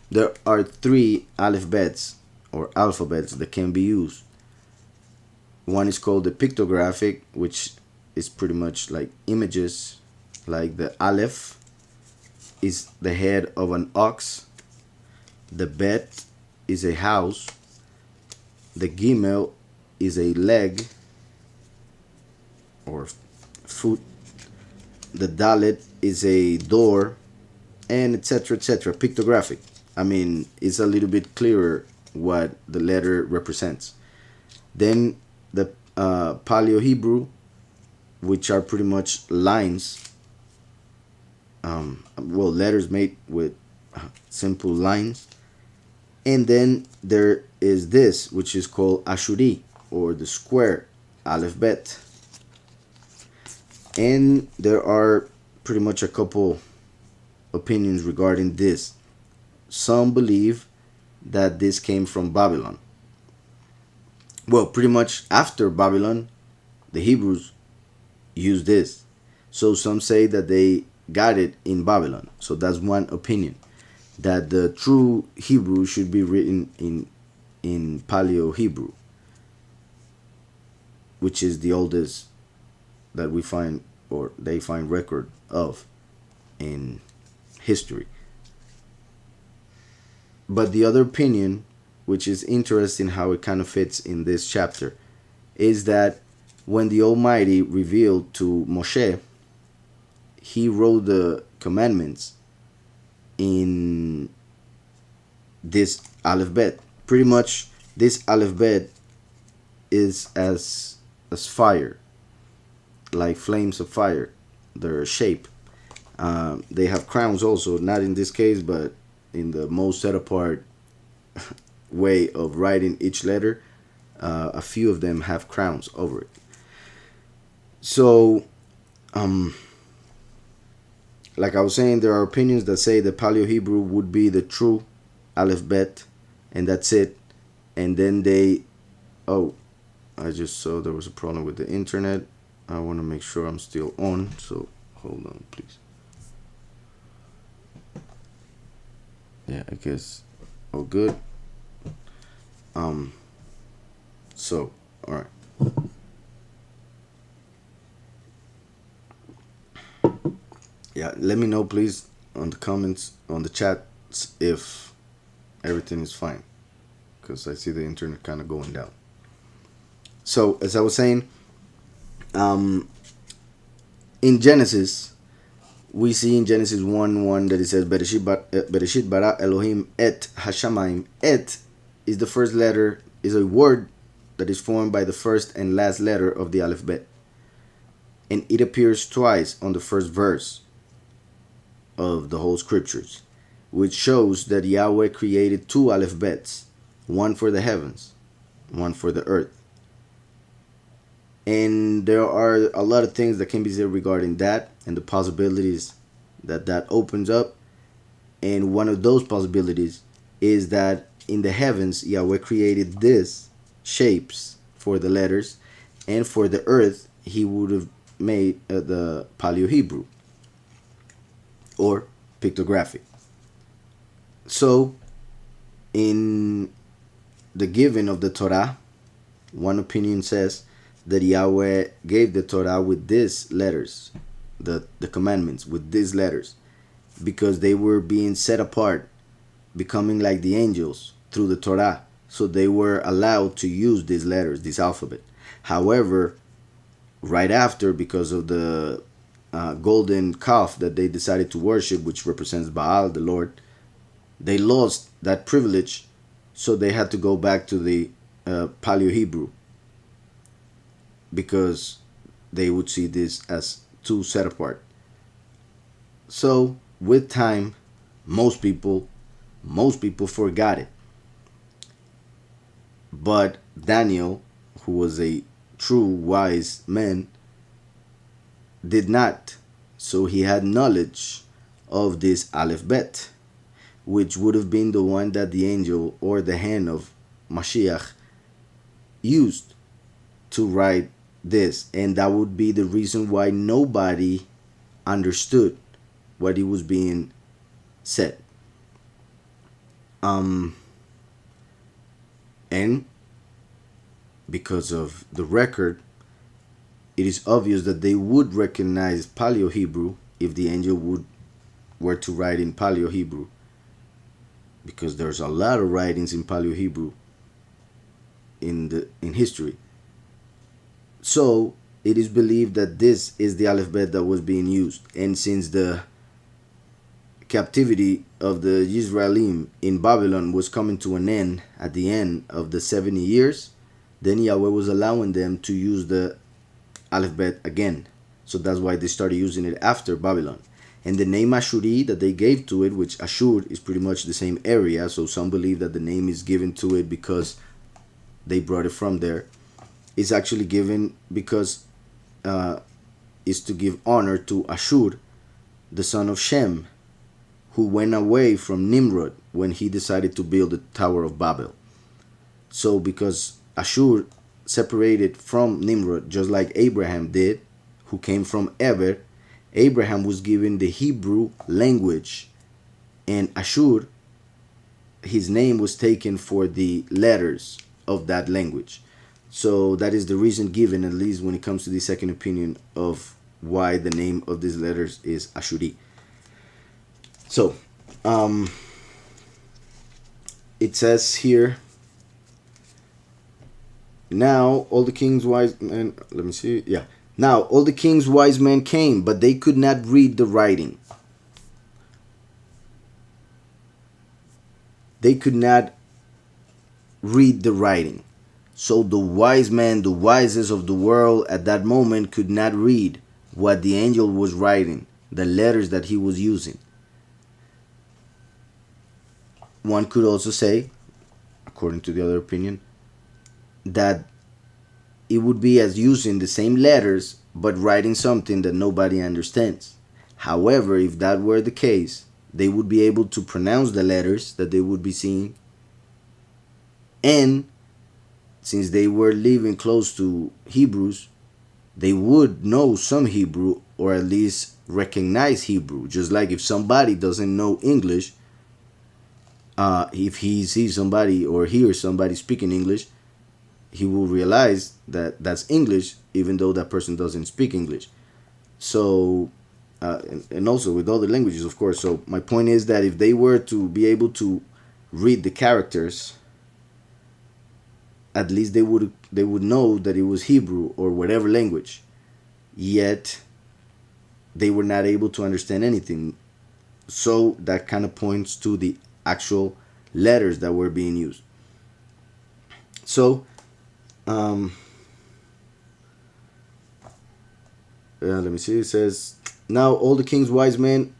there are three alphabets or alphabets that can be used. One is called the pictographic, which is pretty much like images, like the aleph is the head of an ox, the bet is a house, the gimel is a leg or foot, the dalet is a door, and etc. etc. Pictographic. I mean, it's a little bit clearer what the letter represents. Then the Paleo Hebrew, which are pretty much lines, well, letters made with simple lines. And then there is this, which is called Ashuri, or the square alphabet. And there are pretty much a couple opinions regarding this. Some believe that this came from Babylon. Well, pretty much after Babylon, the Hebrews used this. So some say that they got it in Babylon. So that's one opinion, that the true Hebrew should be written in Paleo Hebrew, which is the oldest that we find, or they find record of in history. But the other opinion, which is interesting how it kind of fits in this chapter, is that when the Almighty revealed to Moshe, he wrote the commandments in this alphabet. Pretty much this alphabet is as fire, like flames of fire, their shape. They have crowns also, not in this case, but in the most set apart way of writing each letter. A few of them have crowns over it. So, like I was saying, there are opinions that say the Paleo Hebrew would be the true alphabet, and that's it. And then they, oh, I just saw there was a problem with the internet. I want to make sure I'm still on, so hold on, please. Yeah, I guess all good. So, all right. Yeah, let me know please on the comments, on the chat, if everything is fine, because I see the internet kind of going down. So, as I was saying, in Genesis, we see in Genesis 1:1 that it says, Bereshit bara Elohim et hashamayim. Et is the first letter, is a word that is formed by the first and last letter of the alphabet. And it appears twice on the first verse of the whole scriptures, which shows that Yahweh created two alphabets, one for the heavens, one for the earth. And there are a lot of things that can be said regarding that and the possibilities that that opens up. And one of those possibilities is that in the heavens, Yahweh created these shapes for the letters, and for the earth, he would have made the Paleo Hebrew or pictographic. So, in the giving of the Torah, one opinion says that Yahweh gave the Torah with these letters, the commandments with these letters, because they were being set apart, becoming like the angels through the Torah. So they were allowed to use these letters, this alphabet. However, right after, because of the golden calf that they decided to worship, which represents Baal, the Lord, they lost that privilege, so they had to go back to the Paleo Hebrew, because they would see this as two set apart. So with time, most people forgot it. But Daniel, who was a true wise man, did not. So he had knowledge of this alphabet, which would have been the one that the angel or the hand of Mashiach used to write this, and that would be the reason why nobody understood what it was being said. And because of the record, it is obvious that they would recognize Paleo Hebrew if the angel were to write in Paleo Hebrew, because there's a lot of writings in Paleo Hebrew in history. So it is believed that this is the alphabet that was being used, and since the captivity of the Israelim in Babylon was coming to an end at the end of the 70 years, then Yahweh was allowing them to use the alphabet again. So that's why they started using it after Babylon. And the name Ashuri that they gave to it, which Ashur is pretty much the same area, so some believe that the name is given to it because they brought it from there. It's actually given because is to give honor to Ashur, the son of Shem, who went away from Nimrod when he decided to build the Tower of Babel. So because Ashur separated from Nimrod, just like Abraham did, who came from Eber, Abraham was given the Hebrew language, and Ashur, his name was taken for the letters of that language. So that is the reason given, at least when it comes to the second opinion, of why the name of these letters is Ashuri. So, it says here, now all the king's wise men, let me see, yeah. Now all the king's wise men came, but they could not read the writing. They could not read the writing. So the wise men, the wisest of the world at that moment, could not read what the angel was writing, the letters that he was using. One could also say, according to the other opinion, that it would be as using the same letters but writing something that nobody understands. However, if that were the case, they would be able to pronounce the letters that they would be seeing, and since they were living close to Hebrews, they would know some Hebrew, or at least recognize Hebrew. Just like if somebody doesn't know English, if he sees somebody or hears somebody speaking English, he will realize that that's English, even though that person doesn't speak English. So, and also with other languages, of course. So my point is that if they were to be able to read the characters, at least they would know that it was Hebrew or whatever language. Yet they were not able to understand anything. So that kind of points to the actual letters that were being used. So let me see. It says, now all the king's wise men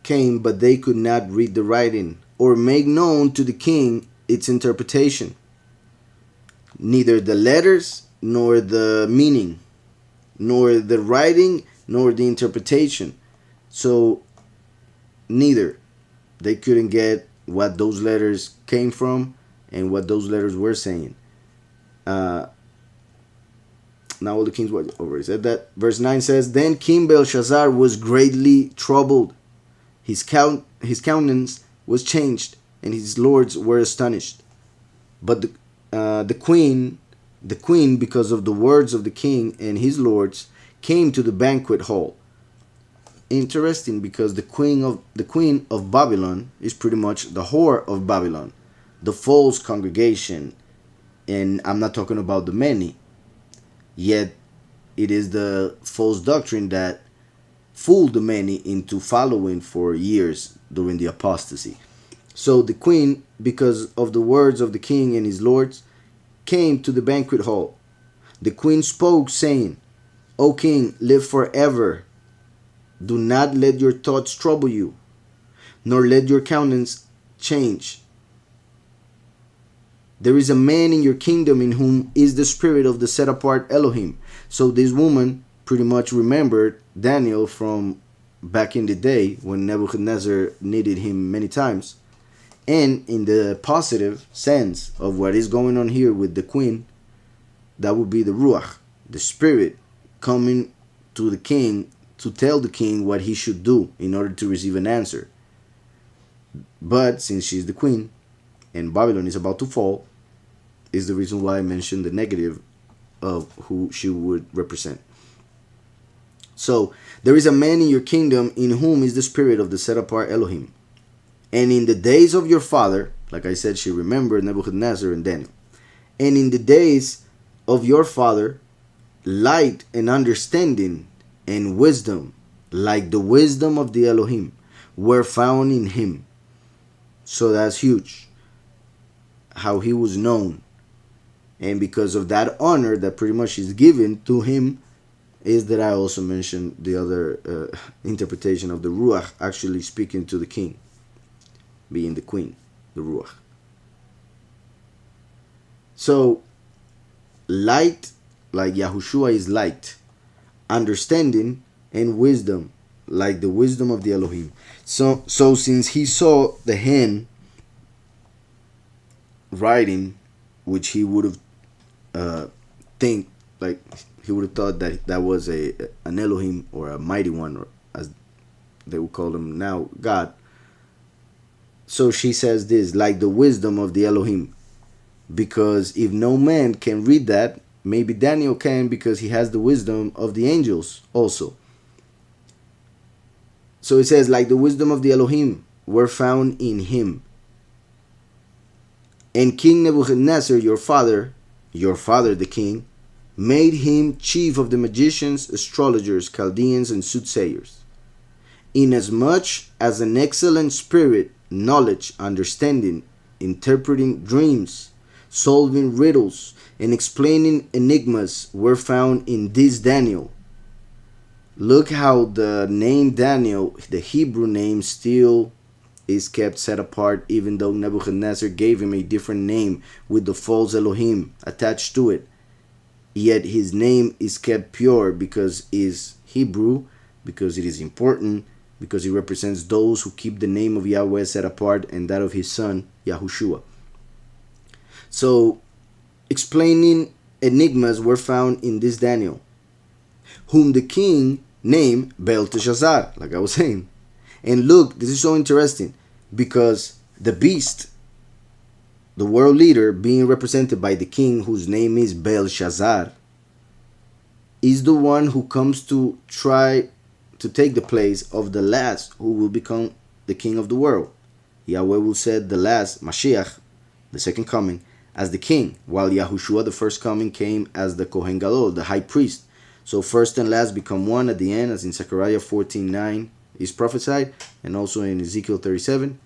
came, but they could not read the writing or make known to the king its interpretation, neither the letters nor the meaning, nor the writing nor the interpretation. So neither. They couldn't get what those letters came from and what those letters were saying. Now all the kings were already said that. Verse 9 says, then King Belshazzar was greatly troubled. His countenance was changed, and his lords were astonished. But the queen, because of the words of the king and his lords, came to the banquet hall. Interesting, because the queen of Babylon is pretty much the whore of Babylon, the false congregation, and I'm not talking about the many. Yet it is the false doctrine that fooled the many into following for years during the apostasy. So the queen, because of the words of the king and his lords, came to the banquet hall. The queen spoke, saying, O king, live forever. Do not let your thoughts trouble you, nor let your countenance change. There is a man in your kingdom in whom is the spirit of the set-apart Elohim. So this woman pretty much remembered Daniel from back in the day when Nebuchadnezzar needed him many times. And in the positive sense of what is going on here with the queen, that would be the Ruach, the spirit coming to the king to tell the king what he should do in order to receive an answer. But since she's the queen and Babylon is about to fall, is the reason why I mentioned the negative of who she would represent. So, there is a man in your kingdom in whom is the spirit of the set apart Elohim. And in the days of your father, like I said, she remembered Nebuchadnezzar and Daniel. And in the days of your father, light and understanding and wisdom, like the wisdom of the Elohim, were found in him. So that's huge. How he was known. And because of that honor that pretty much is given to him, is that I also mentioned the other interpretation of the Ruach actually speaking to the king, being the queen, the Ruach. So, light, like Yahushua is light, understanding and wisdom, like the wisdom of the Elohim. So since he saw the hand writing, which he would have he would have thought that that was an Elohim or a mighty one, or as they would call him now, God. So she says this, like the wisdom of the Elohim. Because if no man can read that, maybe Daniel can, because he has the wisdom of the angels also. So it says, like the wisdom of the Elohim were found in him. And King Nebuchadnezzar, your father the king, made him chief of the magicians, astrologers, Chaldeans, and soothsayers, inasmuch as an excellent spirit, knowledge, understanding, interpreting dreams, solving riddles, and explaining enigmas were found in this Daniel. Look how the name Daniel, the Hebrew name, still is kept set apart, even though Nebuchadnezzar gave him a different name with the false Elohim attached to it. Yet his name is kept pure because it is Hebrew, because it is important, because it represents those who keep the name of Yahweh set apart and that of his son, Yahushua. So, explaining enigmas were found in this Daniel, whom the king named Belteshazzar, like I was saying. And look, this is so interesting, because the beast, the world leader, being represented by the king whose name is Belshazzar, is the one who comes to try to take the place of the last who will become the king of the world. Yahweh will set the last, Mashiach, the second coming, as the king, while Yahushua, the first coming, came as the Kohen Gadol, the high priest. So first and last become one at the end, as in Zechariah 14:9 is prophesied, and also in Ezekiel 37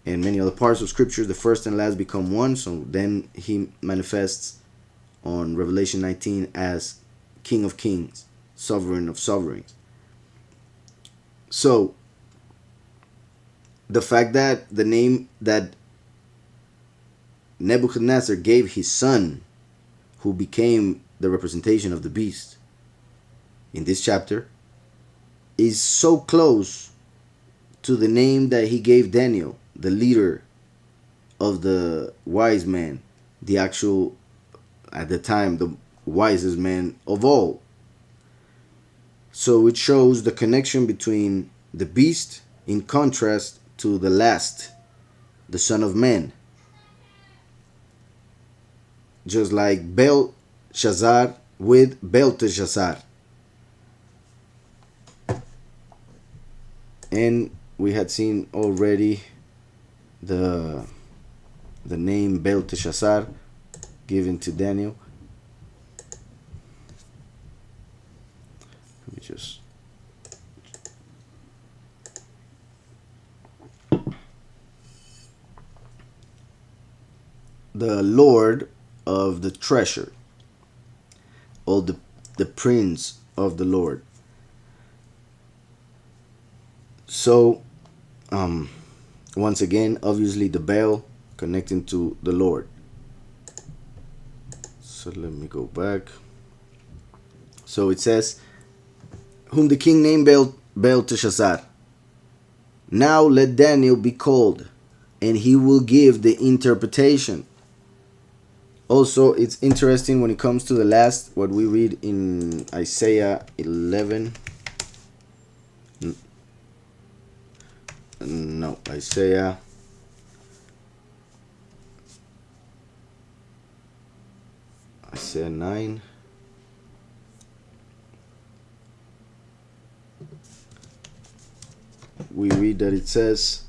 and many other parts of scriptures, the first and last become one. So then he manifests on Revelation 19 as King of Kings, Sovereign of Sovereigns. So the fact that the name that Nebuchadnezzar gave his son, who became the representation of the beast in this chapter, is so close to the name that he gave Daniel, the leader of the wise man, the actual, at the time, the wisest man of all. So it shows the connection between the beast in contrast to the last, the Son of Man. Just like Belshazzar with Belteshazzar. And we had seen already the name Belteshazzar given to Daniel. Let me just... the Lord of the treasure, or the prince of the Lord. So, once again, obviously the bell connecting to the Lord. So let me go back. So it says, whom the king named Belteshazzar. Now let Daniel be called, and he will give the interpretation. Also, it's interesting when it comes to the last, what we read in Isaiah 11. No, Isaiah 9. We read that it says,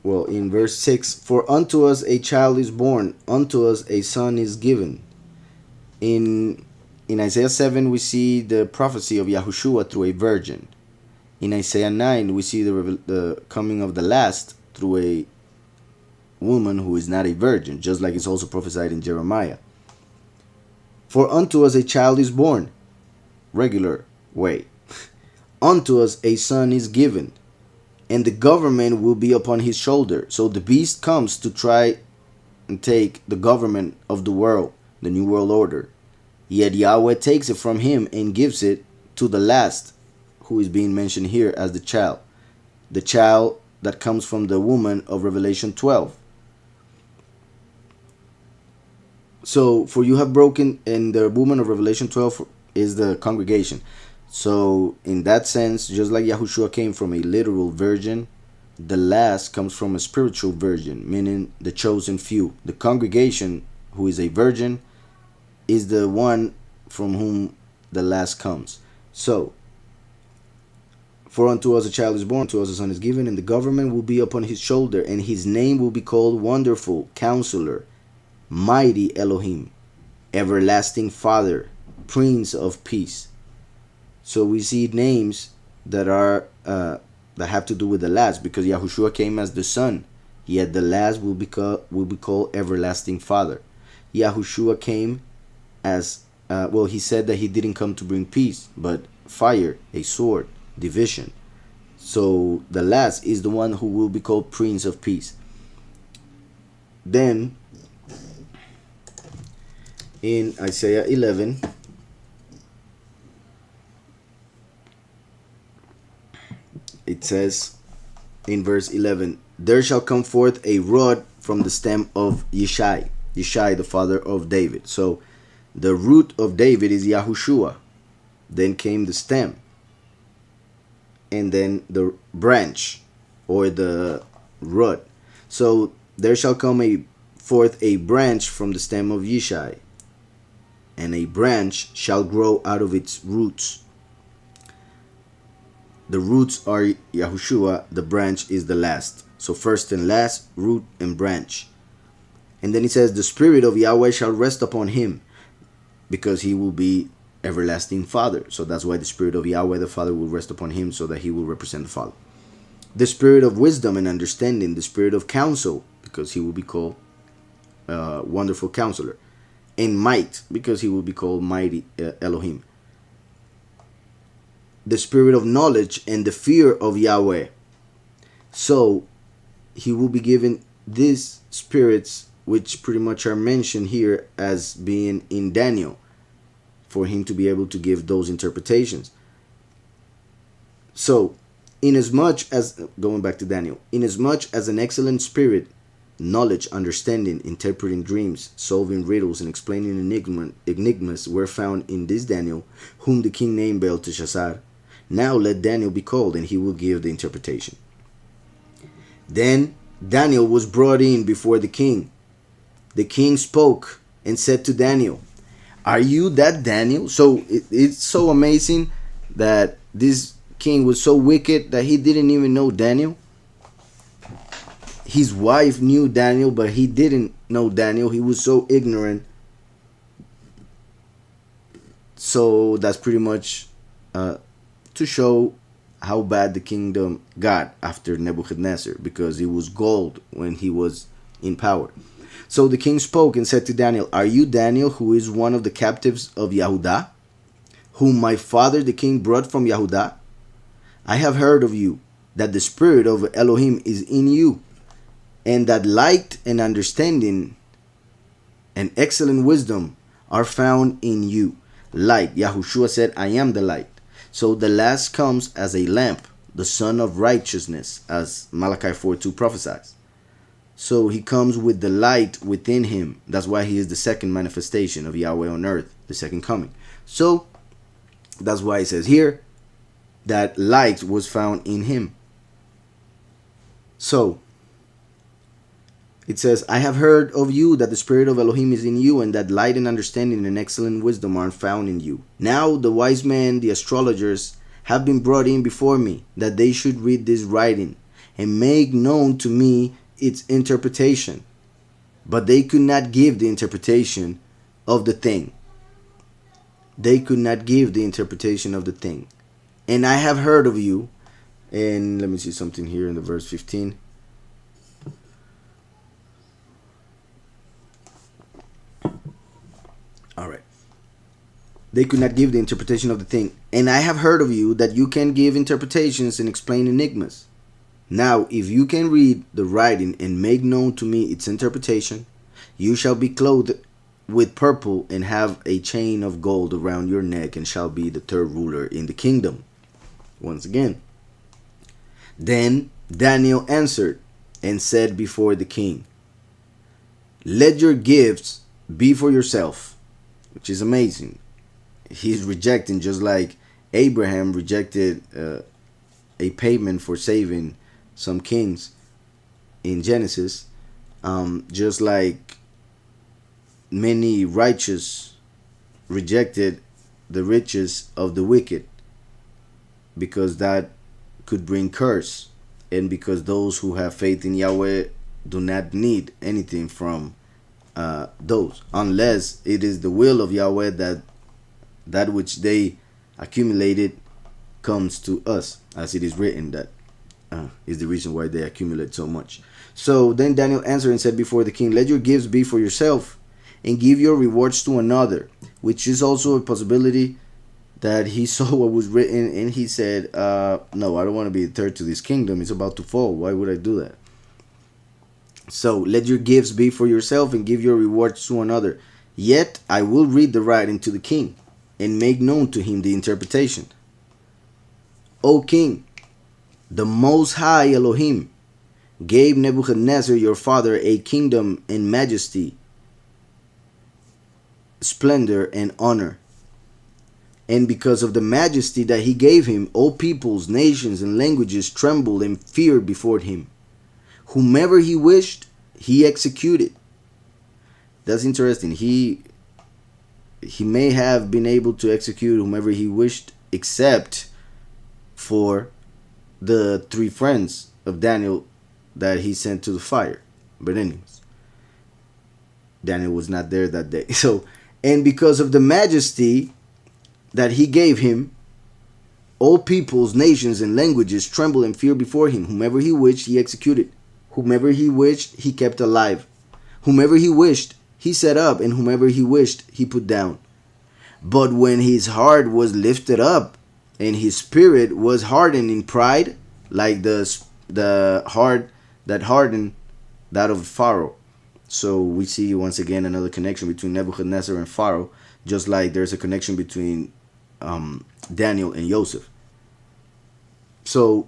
well, in verse 6, for unto us a child is born, unto us a son is given. In Isaiah 7, we see the prophecy of Yahushua through a virgin. In Isaiah 9, we see the coming of the last through a woman who is not a virgin, just like it's also prophesied in Jeremiah. For unto us a child is born, regular way. Unto us a son is given, and the government will be upon his shoulder. So the beast comes to try and take the government of the world, the new world order. Yet Yahweh takes it from him and gives it to the last, who is being mentioned here as the child that comes from the woman of Revelation 12. So, for you have broken, and the woman of Revelation 12 is the congregation. So, in that sense, just like Yahushua came from a literal virgin, the last comes from a spiritual virgin, meaning the chosen few. The congregation, who is a virgin, is the one from whom the last comes. So, for unto us a child is born, to us a son is given, and the government will be upon his shoulder, and his name will be called Wonderful, Counselor, Mighty Elohim, Everlasting Father, Prince of Peace. So we see names that are that have to do with the last, because Yahushua came as the Son, yet the last will be called Everlasting Father. Yahushua came as he said that he didn't come to bring peace, but fire, a sword, division. So the last is the one who will be called Prince of Peace. Then in Isaiah 11, it says in verse 11, there shall come forth a rod from the stem of Yishai, the father of David. So the root of David is Yahushua. Then came the stem, and then the branch, or the rod. So there shall come forth a branch from the stem of Yishai, and a branch shall grow out of its roots. The roots are Yahushua, the branch is the last. So first and last, root and branch. And then he says, the Spirit of Yahweh shall rest upon him, because he will be Everlasting Father. So that's why the Spirit of Yahweh the Father will rest upon him, so that he will represent the Father. The Spirit of wisdom and understanding, the Spirit of counsel, because he will be called Wonderful Counselor. And might, because he will be called Mighty Elohim. The Spirit of knowledge and the fear of Yahweh. So he will be given these spirits, which pretty much are mentioned here as being in Daniel, for him to be able to give those interpretations. So, inasmuch as, going back to Daniel, inasmuch as an excellent spirit, knowledge, understanding, interpreting dreams, solving riddles, and explaining enigmas were found in this Daniel, whom the king named Belteshazzar. Now let Daniel be called, and he will give the interpretation. Then Daniel was brought in before the king. The king spoke and said to Daniel, are you that Daniel? So it's so amazing that this king was so wicked that he didn't even know Daniel. His wife knew Daniel, but he didn't know Daniel. He was so ignorant. So that's pretty much to show how bad the kingdom got after Nebuchadnezzar, because it was gold when he was in power. So the king spoke and said to Daniel, are you Daniel, who is one of the captives of Yehudah, whom my father the king brought from Yehudah? I have heard of you, that the Spirit of Elohim is in you, and that light and understanding and excellent wisdom are found in you. Light, Yahushua said, I am the light. So the last comes as a lamp, the Son of Righteousness, as Malachi 4:2 prophesies. So he comes with the light within him. That's why he is the second manifestation of Yahweh on earth, the second coming. So that's why it says here that light was found in him. So it says, I have heard of you that the spirit of Elohim is in you, and that light and understanding and excellent wisdom are found in you. Now the wise men, the astrologers, have been brought in before me, that they should read this writing and make known to me its interpretation. But they could not give the interpretation of the thing. They could not give the interpretation of the thing. And I have heard of you. And let me see something here in the verse 15. All right. They could not give the interpretation of the thing. And I have heard of you that you can give interpretations and explain enigmas. Now, if you can read the writing and make known to me its interpretation, you shall be clothed with purple and have a chain of gold around your neck, and shall be the third ruler in the kingdom. Once again. Then Daniel answered and said before the king, let your gifts be for yourself, which is amazing. He's rejecting, just like Abraham rejected a payment for saving some kings in Genesis, just like many righteous rejected the riches of the wicked, because that could bring curse, and because those who have faith in Yahweh do not need anything from those, unless it is the will of Yahweh that which they accumulated comes to us, as it is written, that is the reason why they accumulate so much. So then Daniel answered and said before the king, let your gifts be for yourself, and give your rewards to another, which is also a possibility that he saw what was written, and he said, no, I don't want to be the third to this kingdom. It's about to fall. Why would I do that? So let your gifts be for yourself, and give your rewards to another. Yet I will read the writing to the king, and make known to him the interpretation. O king, the Most High Elohim gave Nebuchadnezzar your father a kingdom and majesty, splendor and honor. And because of the majesty that he gave him, all peoples, nations, and languages trembled and feared before him. Whomever he wished, he executed. That's interesting. He may have been able to execute whomever he wished, except for the three friends of Daniel that he sent to the fire. But anyways, Daniel was not there that day. So, and because of the majesty that he gave him, all peoples, nations, and languages trembled and feared before him. Whomever he wished, he executed. Whomever he wished, he kept alive. Whomever he wished, he set up, and whomever he wished, he put down. But when his heart was lifted up, and his spirit was hardened in pride, like the heart that hardened that of Pharaoh. So we see once again another connection between Nebuchadnezzar and Pharaoh, just like there's a connection between Daniel and Joseph. So,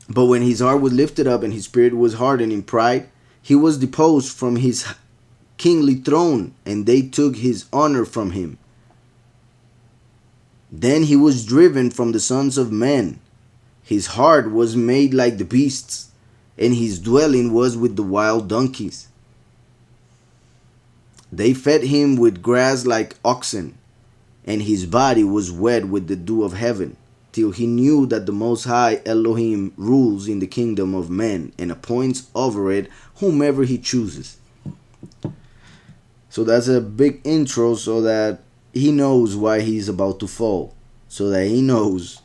but when his heart was lifted up and his spirit was hardened in pride, he was deposed from his kingly throne, and they took his honor from him. Then he was driven from the sons of men. His heart was made like the beasts, and his dwelling was with the wild donkeys. They fed him with grass like oxen, and his body was wet with the dew of heaven, till he knew that the Most High Elohim rules in the kingdom of men, and appoints over it whomever he chooses. So that's a big intro, so that he knows why he's about to fall, so that he knows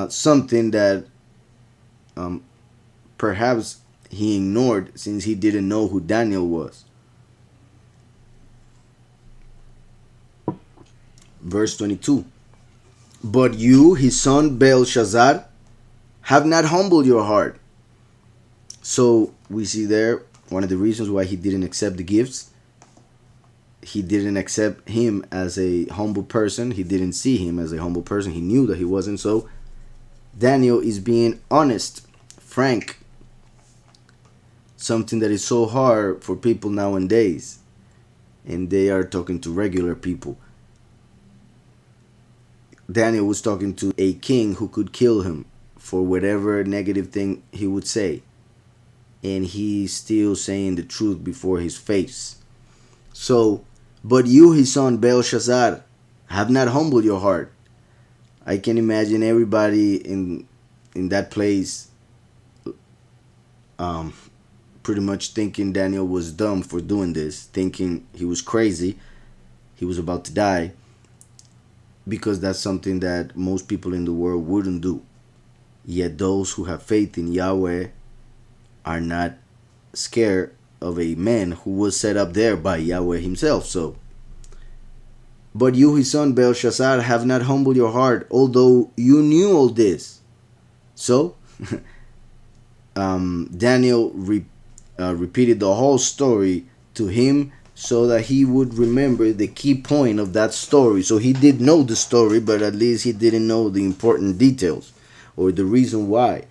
something that perhaps he ignored, since he didn't know who Daniel was. Verse 22. But you, his son Belshazzar, have not humbled your heart. So we see there one of the reasons why he didn't accept the gifts. He didn't accept him as a humble person. He didn't see him as a humble person. He knew that he wasn't. So Daniel is being honest, frank. something that is so hard for people nowadays, and they are talking to regular people. Daniel was talking to a king who could kill him for whatever negative thing he would say, and he's still saying the truth before his face. So, but you, his son Belshazzar, have not humbled your heart. I can imagine everybody in that place, um, pretty much thinking Daniel was dumb for doing this, thinking he was crazy, he was about to die, because that's something that most people in the world wouldn't do. Yet those who have faith in Yahweh are not scared of a man who was set up there by Yahweh himself. So, but you, his son Belshazzar, have not humbled your heart, although you knew all this. So, Daniel repeated the whole story to him so that he would remember the key point of that story. So he did know the story, but at least he didn't know the important details or the reason why.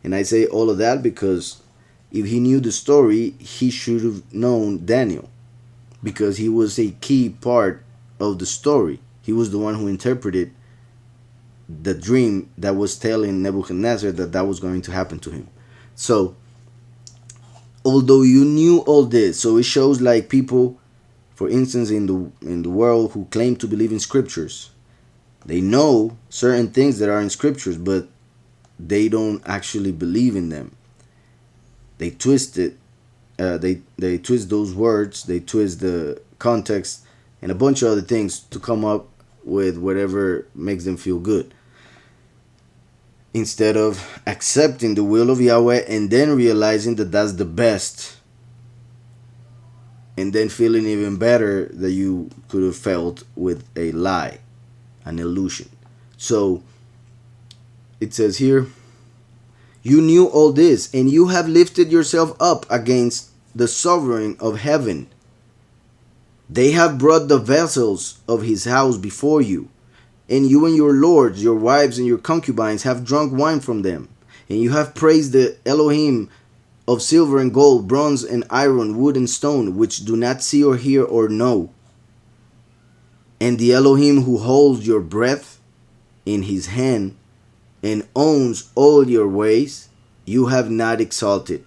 And I say all of that because if he knew the story, he should have known Daniel, because he was a key part of the story. He was the one who interpreted the dream that was telling Nebuchadnezzar that that was going to happen to him. So, although you knew all this, so it shows like people, for instance, in the world who claim to believe in scriptures, they know certain things that are in scriptures, but they don't actually believe in them. They twist it. They twist those words. They twist the context and a bunch of other things to come up with whatever makes them feel good, instead of accepting the will of Yahweh and then realizing that that's the best, and then feeling even better that you could have felt with a lie, an illusion. So it says here, you knew all this, and you have lifted yourself up against the sovereign of heaven. They have brought the vessels of his house before you, and you and your lords, your wives, and your concubines have drunk wine from them. And you have praised the Elohim of silver and gold, bronze and iron, wood and stone, which do not see or hear or know. And the Elohim who holds your breath in his hand and owns all your ways, you have not exalted.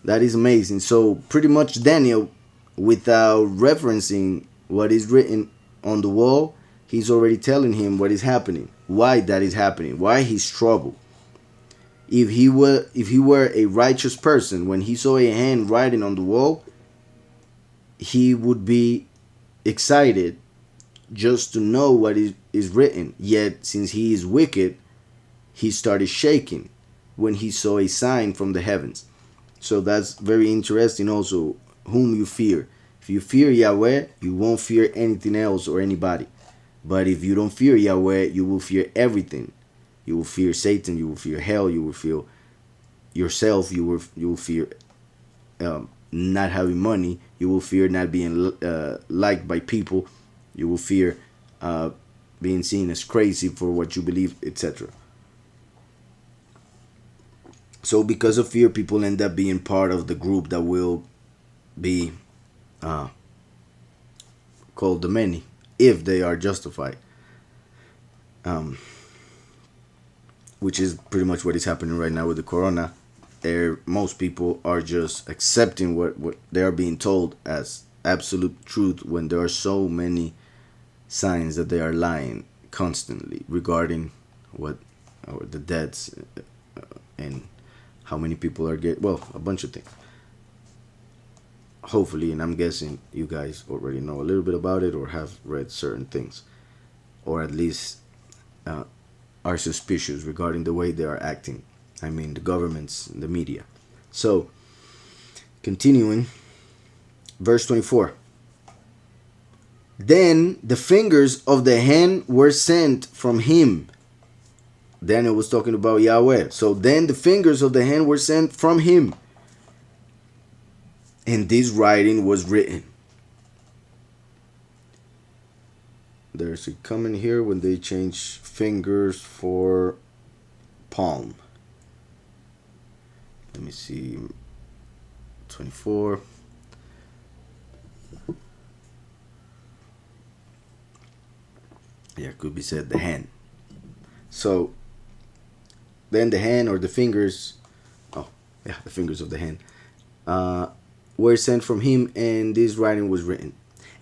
That is amazing. So pretty much Daniel, without referencing what is written on the wall, he's already telling him what is happening, why that is happening, why he's troubled. If he were a righteous person, when he saw a hand writing on the wall, he would be excited just to know what is written. Yet since he is wicked, he started shaking when he saw a sign from the heavens. So that's very interesting also, whom you fear. If you fear Yahweh, you won't fear anything else or anybody. But if you don't fear Yahweh, you will fear everything. You will fear Satan, you will fear hell, you will fear yourself, you will fear not having money, you will fear not being liked by people, you will fear being seen as crazy for what you believe, etc. So because of fear, people end up being part of the group that will be called the many, if they are justified. Which is pretty much what is happening right now with the corona. Most people are just accepting what they are being told as absolute truth, when there are so many signs that they are lying constantly regarding what, or the deaths, and how many people are getting, well, a bunch of things. Hopefully, and I'm guessing you guys already know a little bit about it or have read certain things, or at least are suspicious regarding the way they are acting. I mean, the governments, the media. So, continuing, verse 24. Then the fingers of the hand were sent from him. Daniel was talking about Yahweh. So then the fingers of the hand were sent from him, and this writing was written. There's a comment here when they change fingers for palm. Let me see. 24. Yeah, could be said the hand. So then the hand or the fingers, oh yeah, the fingers of the hand, uh, were sent from him, and this writing was written.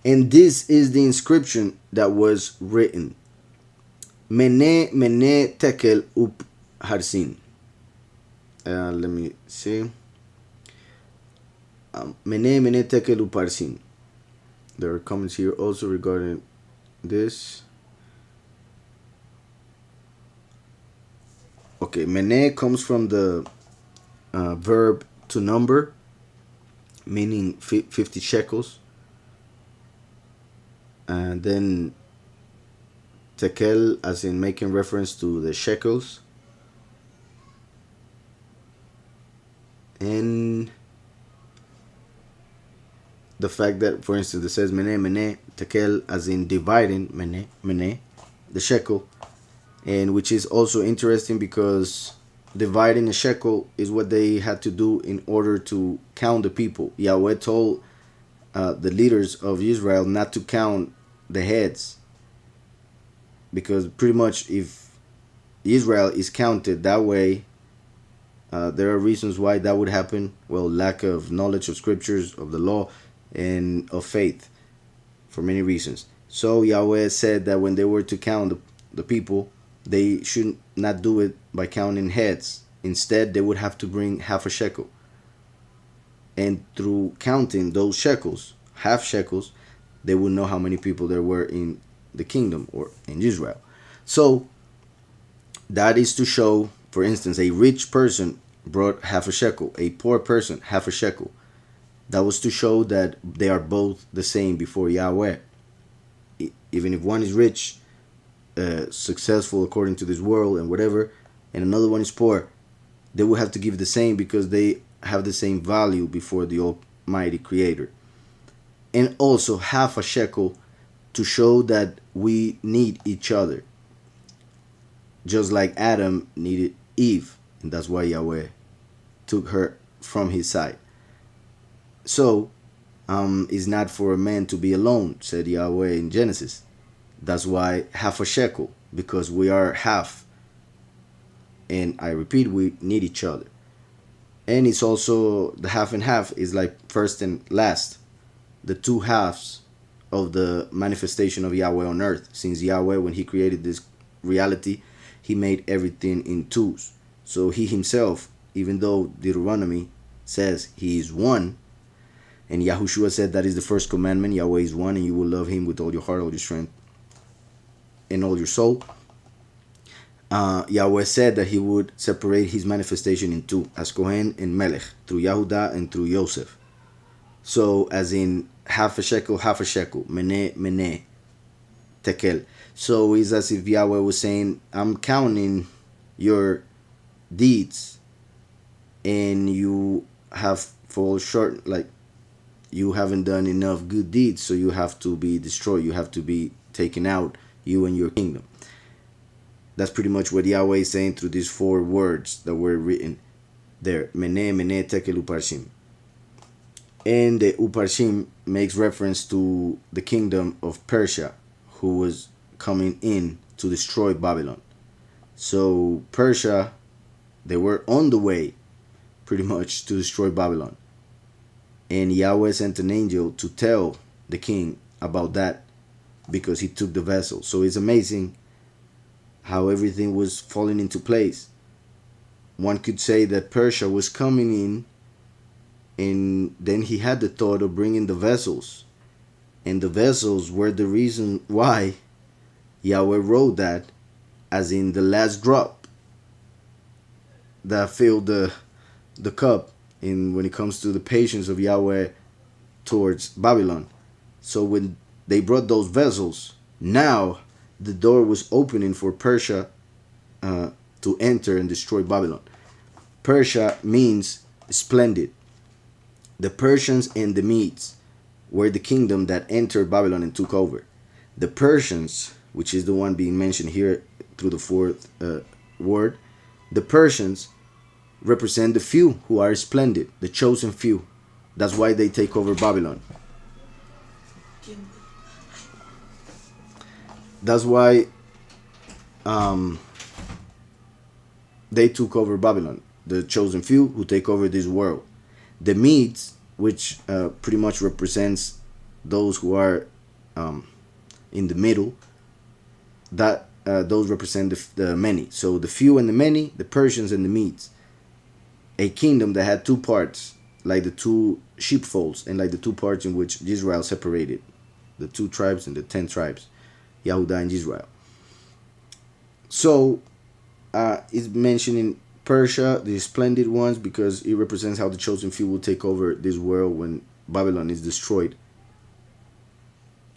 And this is the inscription that was written: Mene Mene Tekel Up Harsin. Let me see. Mene Mene Tekel Up Harsin. There are comments here also regarding this. Okay, Mene comes from the verb to number, meaning 50 shekels. And then Tekel, as in making reference to the shekels. And the fact that, for instance, it says Mene Mene Tekel, as in dividing Mene Mene, the shekel. And which is also interesting because dividing a shekel is what they had to do in order to count the people. Yahweh told the leaders of Israel not to count the heads, because pretty much if Israel is counted that way, there are reasons why that would happen. Well, lack of knowledge of scriptures, of the law, and of faith, for many reasons. So Yahweh said that when they were to count the people, they should not do it by counting heads. Instead, they would have to bring half a shekel. And through counting those shekels, half shekels, they would know how many people there were in the kingdom or in Israel. So that is to show, for instance, a rich person brought half a shekel, a poor person half a shekel. That was to show that they are both the same before Yahweh. Even if one is rich, successful according to this world and whatever, and another one is poor, they will have to give the same because they have the same value before the Almighty Creator. And also half a shekel to show that we need each other, just like Adam needed Eve, and that's why Yahweh took her from his side. So it's not for a man to be alone, said Yahweh in Genesis. That's why half a shekel, because we are half. And I repeat, we need each other. And it's also the half and half is like first and last, the two halves of the manifestation of Yahweh on earth. Since Yahweh, when he created this reality, he made everything in twos. So he himself, even though Deuteronomy says he is one, and Yahushua said that is the first commandment, Yahweh is one, and you will love him with all your heart, all your strength, and all your soul. Yahweh said that he would separate his manifestation in two, as Kohen and Melech, through Yahudah and through Yosef. So as in half a shekel, Mene Mene Tekel. So it's as if Yahweh was saying, I'm counting your deeds and you have fallen short, like you haven't done enough good deeds, so you have to be destroyed, you have to be taken out, you and your kingdom. That's pretty much what Yahweh is saying through these four words that were written there. Mene Mene Tekel Uparshim. And the Uparshim makes reference to the kingdom of Persia, who was coming in to destroy Babylon. So Persia, they were on the way pretty much to destroy Babylon. And Yahweh sent an angel to tell the king about that because he took the vessel. So it's amazing how everything was falling into place. One could say that Persia was coming in, and then he had the thought of bringing the vessels. And the vessels were the reason why Yahweh wrote that, as in the last drop that filled the cup when it comes to the patience of Yahweh towards Babylon. So when they brought those vessels, now the door was opening for Persia to enter and destroy Babylon. Persia means splendid. The Persians and the Medes were the kingdom that entered Babylon and took over. The Persians, which is the one being mentioned here through the fourth word, the Persians represent the few who are splendid, the chosen few. That's why they take over Babylon. That's why they took over Babylon. The chosen few who take over this world. The Medes, which pretty much represents those who are in the middle, that those represent the many. So the few and the many, the Persians and the Medes. A kingdom that had two parts, like the two sheepfolds, and like the two parts in which Israel separated, the 2 tribes and the 10 tribes, Yehudah and Israel. So it's mentioning Persia, the splendid ones, because it represents how the chosen few will take over this world when Babylon is destroyed.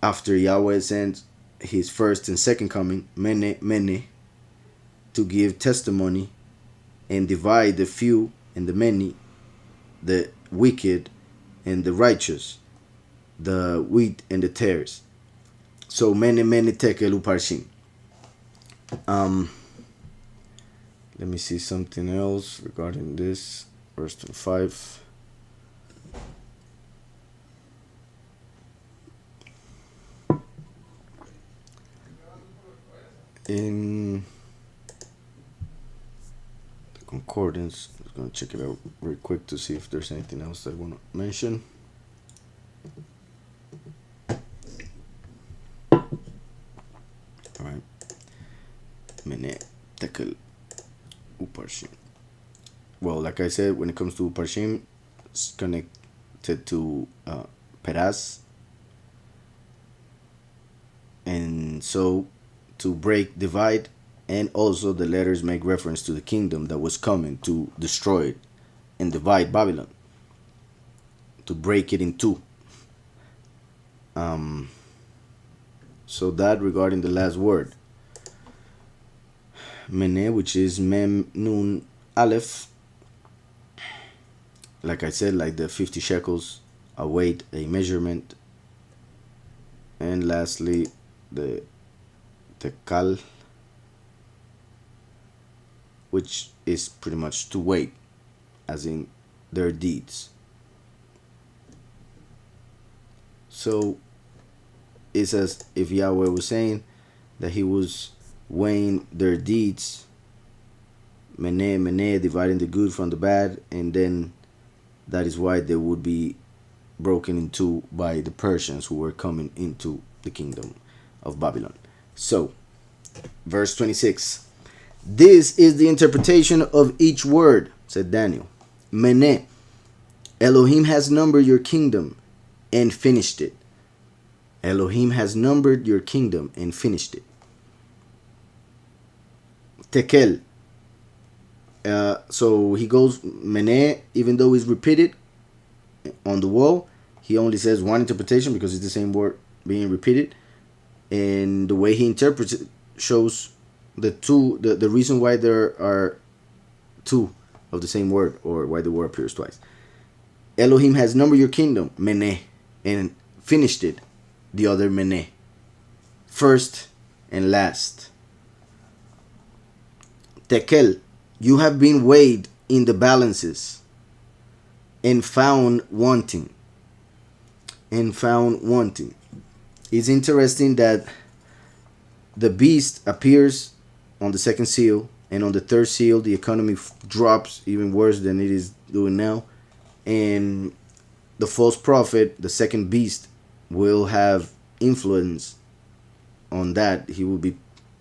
After Yahweh sends his first and second coming, Mene, to give testimony and divide the few and the many, the wicked and the righteous, the wheat and the tares. So Mene tekel uparshim. Let me see something else regarding this. Verse 5. In the concordance, I'm going to check it out very quick to see if there's anything else I want to mention. All right. Mene tekel uparshim. Well, like I said, when it comes to uparshim, it's connected to peras, and so to break, divide, and also the letters make reference to the kingdom that was coming to destroy it and divide Babylon, to break it in two. So that regarding the last word, Mene, which is Mem Nun Aleph, like I said, like the 50 shekels, a weight, a measurement, and lastly the Tekal, which is pretty much to weight, as in their deeds. So it's as if Yahweh was saying that he was weighing their deeds, Mene, dividing the good from the bad, and then that is why they would be broken in two by the Persians who were coming into the kingdom of Babylon. So, verse 26. This is the interpretation of each word, said Daniel. Mene, Elohim has numbered your kingdom and finished it. Elohim has numbered your kingdom and finished it. Tekel. So he goes Mene, even though it's repeated on the wall, he only says one interpretation because it's the same word being repeated, and the way he interprets it shows the reason why there are two of the same word, or why the word appears twice. Elohim has numbered your kingdom, Mene, and finished it, the other Mene, first and last. Tekel, you have been weighed in the balances and found wanting. It's interesting that the beast appears on the second seal, and on the third seal the economy drops even worse than it is doing now, and the false prophet, the second beast, will have influence on that. He will be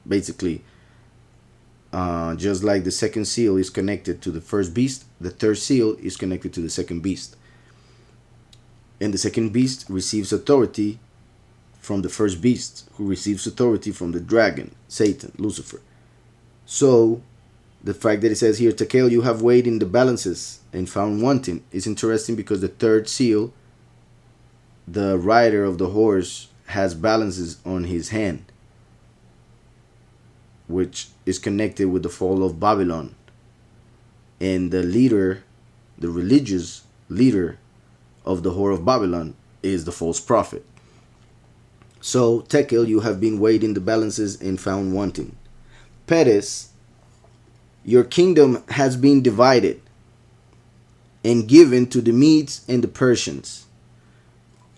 basically just like the second seal is connected to the first beast, the third seal is connected to the second beast. And the second beast receives authority from the first beast, who receives authority from the dragon, Satan, Lucifer. So, the fact that it says here, Tekel, you have weighed in the balances and found wanting, is interesting because the third seal, the rider of the horse, has balances on his hand, which is connected with the fall of Babylon. And the leader, the religious leader of the whore of Babylon, is the false prophet. So, Tekel, you have been weighed in the balances and found wanting. Peres, your kingdom has been divided. and given to the Medes and the Persians,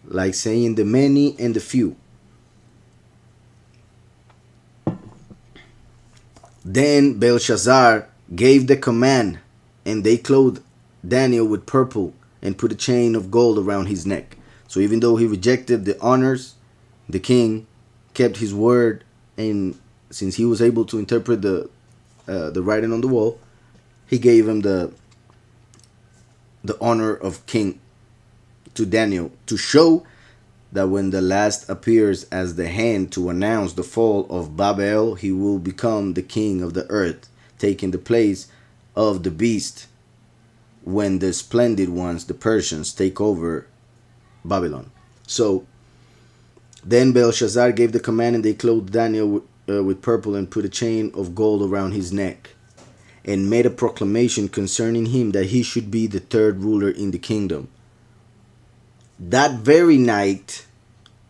like saying the many and the few. Then Belshazzar gave the command, and they clothed Daniel with purple and put a chain of gold around his neck. So even though he rejected the honors, the king kept his word, and since he was able to interpret the writing on the wall, he gave him the honor of king to Daniel, to show that when the last appears as the hand to announce the fall of Babel, he will become the king of the earth, taking the place of the beast when the splendid ones, the Persians, take over Babylon. So then Belshazzar gave the command, and they clothed Daniel with purple and put a chain of gold around his neck, and made a proclamation concerning him that he should be the third ruler in the kingdom. That very night,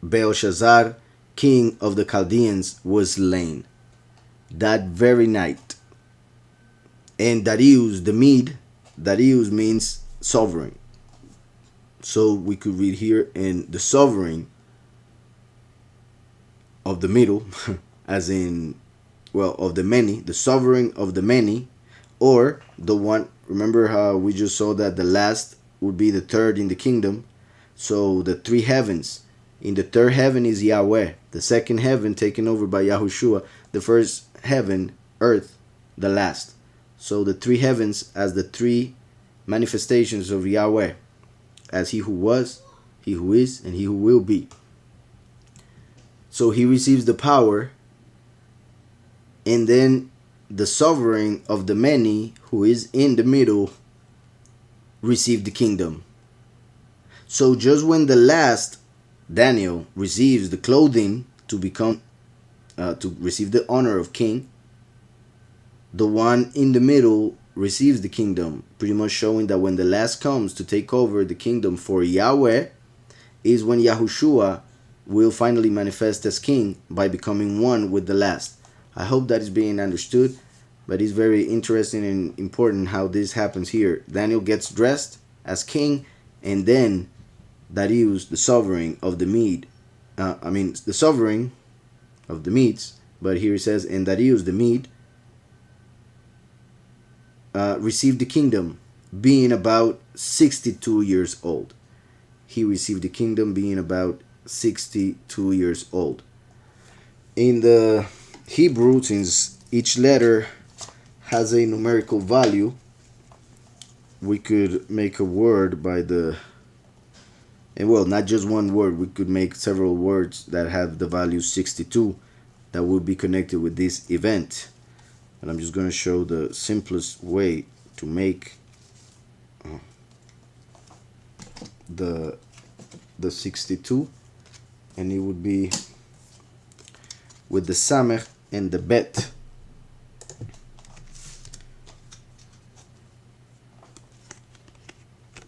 Belshazzar, king of the Chaldeans, was slain. That very night. And Darius the Mede, Darius means sovereign. So we could read here, in the sovereign of the middle, as in, well, of the many, the sovereign of the many, or the one. Remember how we just saw that the last would be the third in the kingdom. So the three heavens. In the third heaven is Yahweh. The second heaven taken over by Yahushua. The first heaven, earth, the last. So the three heavens as the three manifestations of Yahweh. As he who was, he who is, and he who will be. So he receives the power. And then the sovereign of the many, who is in the middle, received the kingdom. So just when the last, Daniel, receives the clothing to become, to receive the honor of king, the one in the middle receives the kingdom, pretty much showing that when the last comes to take over the kingdom for Yahweh, is when Yahushua will finally manifest as king by becoming one with the last. I hope that is being understood, but it's very interesting and important how this happens here. Daniel gets dressed as king, and then Darius, the sovereign of the Mede, the sovereign of the Medes, but here it says, and Darius the Mede received the kingdom, being about 62 years old. He received the kingdom being about 62 years old. In the Hebrew, since each letter has a numerical value, we could make a word by the, and well, not just one word, we could make several words that have the value 62 that will be connected with this event. And I'm just going to show the simplest way to make the 62, and it would be with the Samech and the Bet.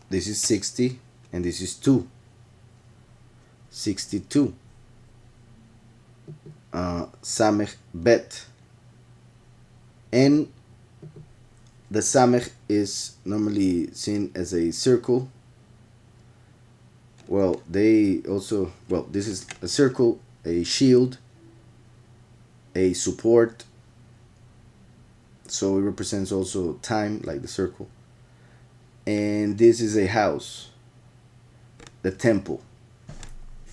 This is 60 and this is 2. 62. Samech Bet. And the Samech is normally seen as a circle. Well, they also, well, this is a circle, a shield, a support. So it represents also time, like the circle. And this is a house, the temple,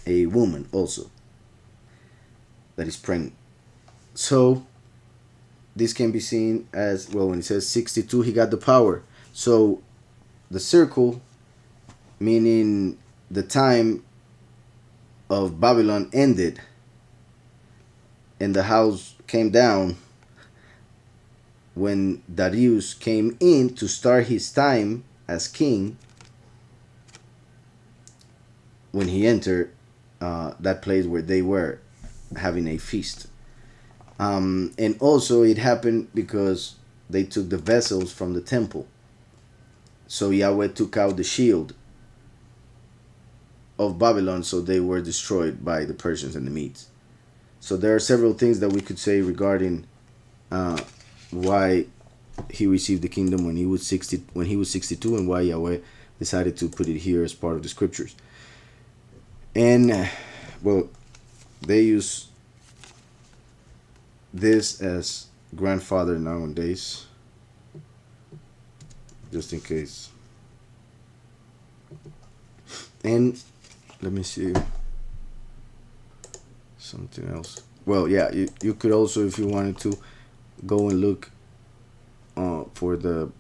a woman also that is pregnant. So this can be seen as, well, when it says 62, he got the power. So the circle, meaning the time of Babylon ended and the house came down when Darius came in to start his time as king. When he entered that place where they were having a feast. And also it happened because they took the vessels from the temple. So Yahweh took out the shield of Babylon, so they were destroyed by the Persians and the Medes. So there are several things that we could say regarding why he received the kingdom when he was 62, and why Yahweh decided to put it here as part of the scriptures. And well, they use this as grandfather nowadays, just in case. And let me see something else. Well, yeah, you could also, if you wanted to, go and look for the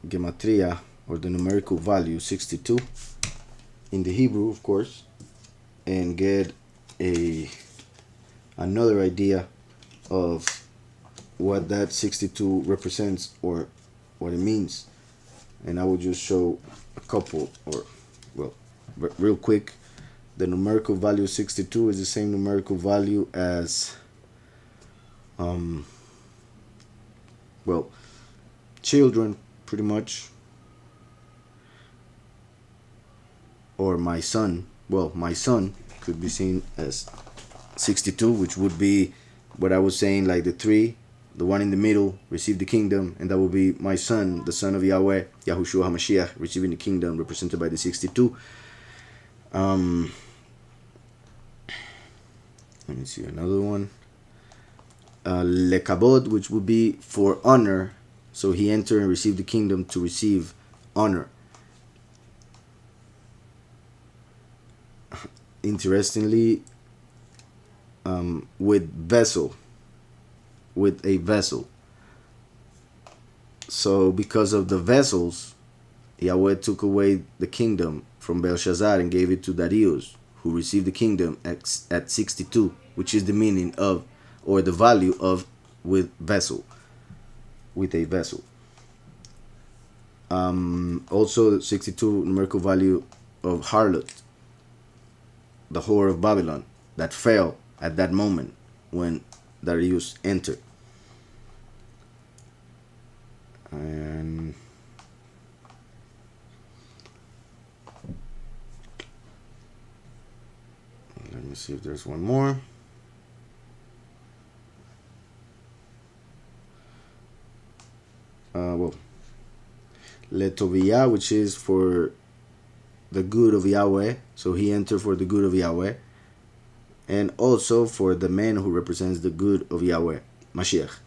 gematria, or the numerical value 62 in the Hebrew, of course, and get another idea of what that 62 represents, or what it means. And I will just show a couple, or well, real quick. The numerical value 62 is the same numerical value as well, children, pretty much, or my son. Well, my son could be seen as 62, which would be what I was saying, like the three, the one in the middle received the kingdom, and that would be my son, the son of Yahweh, Yahushua HaMashiach, receiving the kingdom, represented by the 62. Let me see another one. Lekabod, which would be for honor. So he entered and received the kingdom to receive honor. Interestingly, with a vessel. So because of the vessels, Yahweh took away the kingdom from Belshazzar and gave it to Darius, who received the kingdom at 62, which is the meaning of, or the value of, with a vessel. Also, 62 numerical value of harlot, the whore of Babylon, that fell at that moment when Darius entered. And let me see if there's one more. Well, Letoviyah, which is for the good of Yahweh. So he entered for the good of Yahweh. And also for the man who represents the good of Yahweh, Mashiach.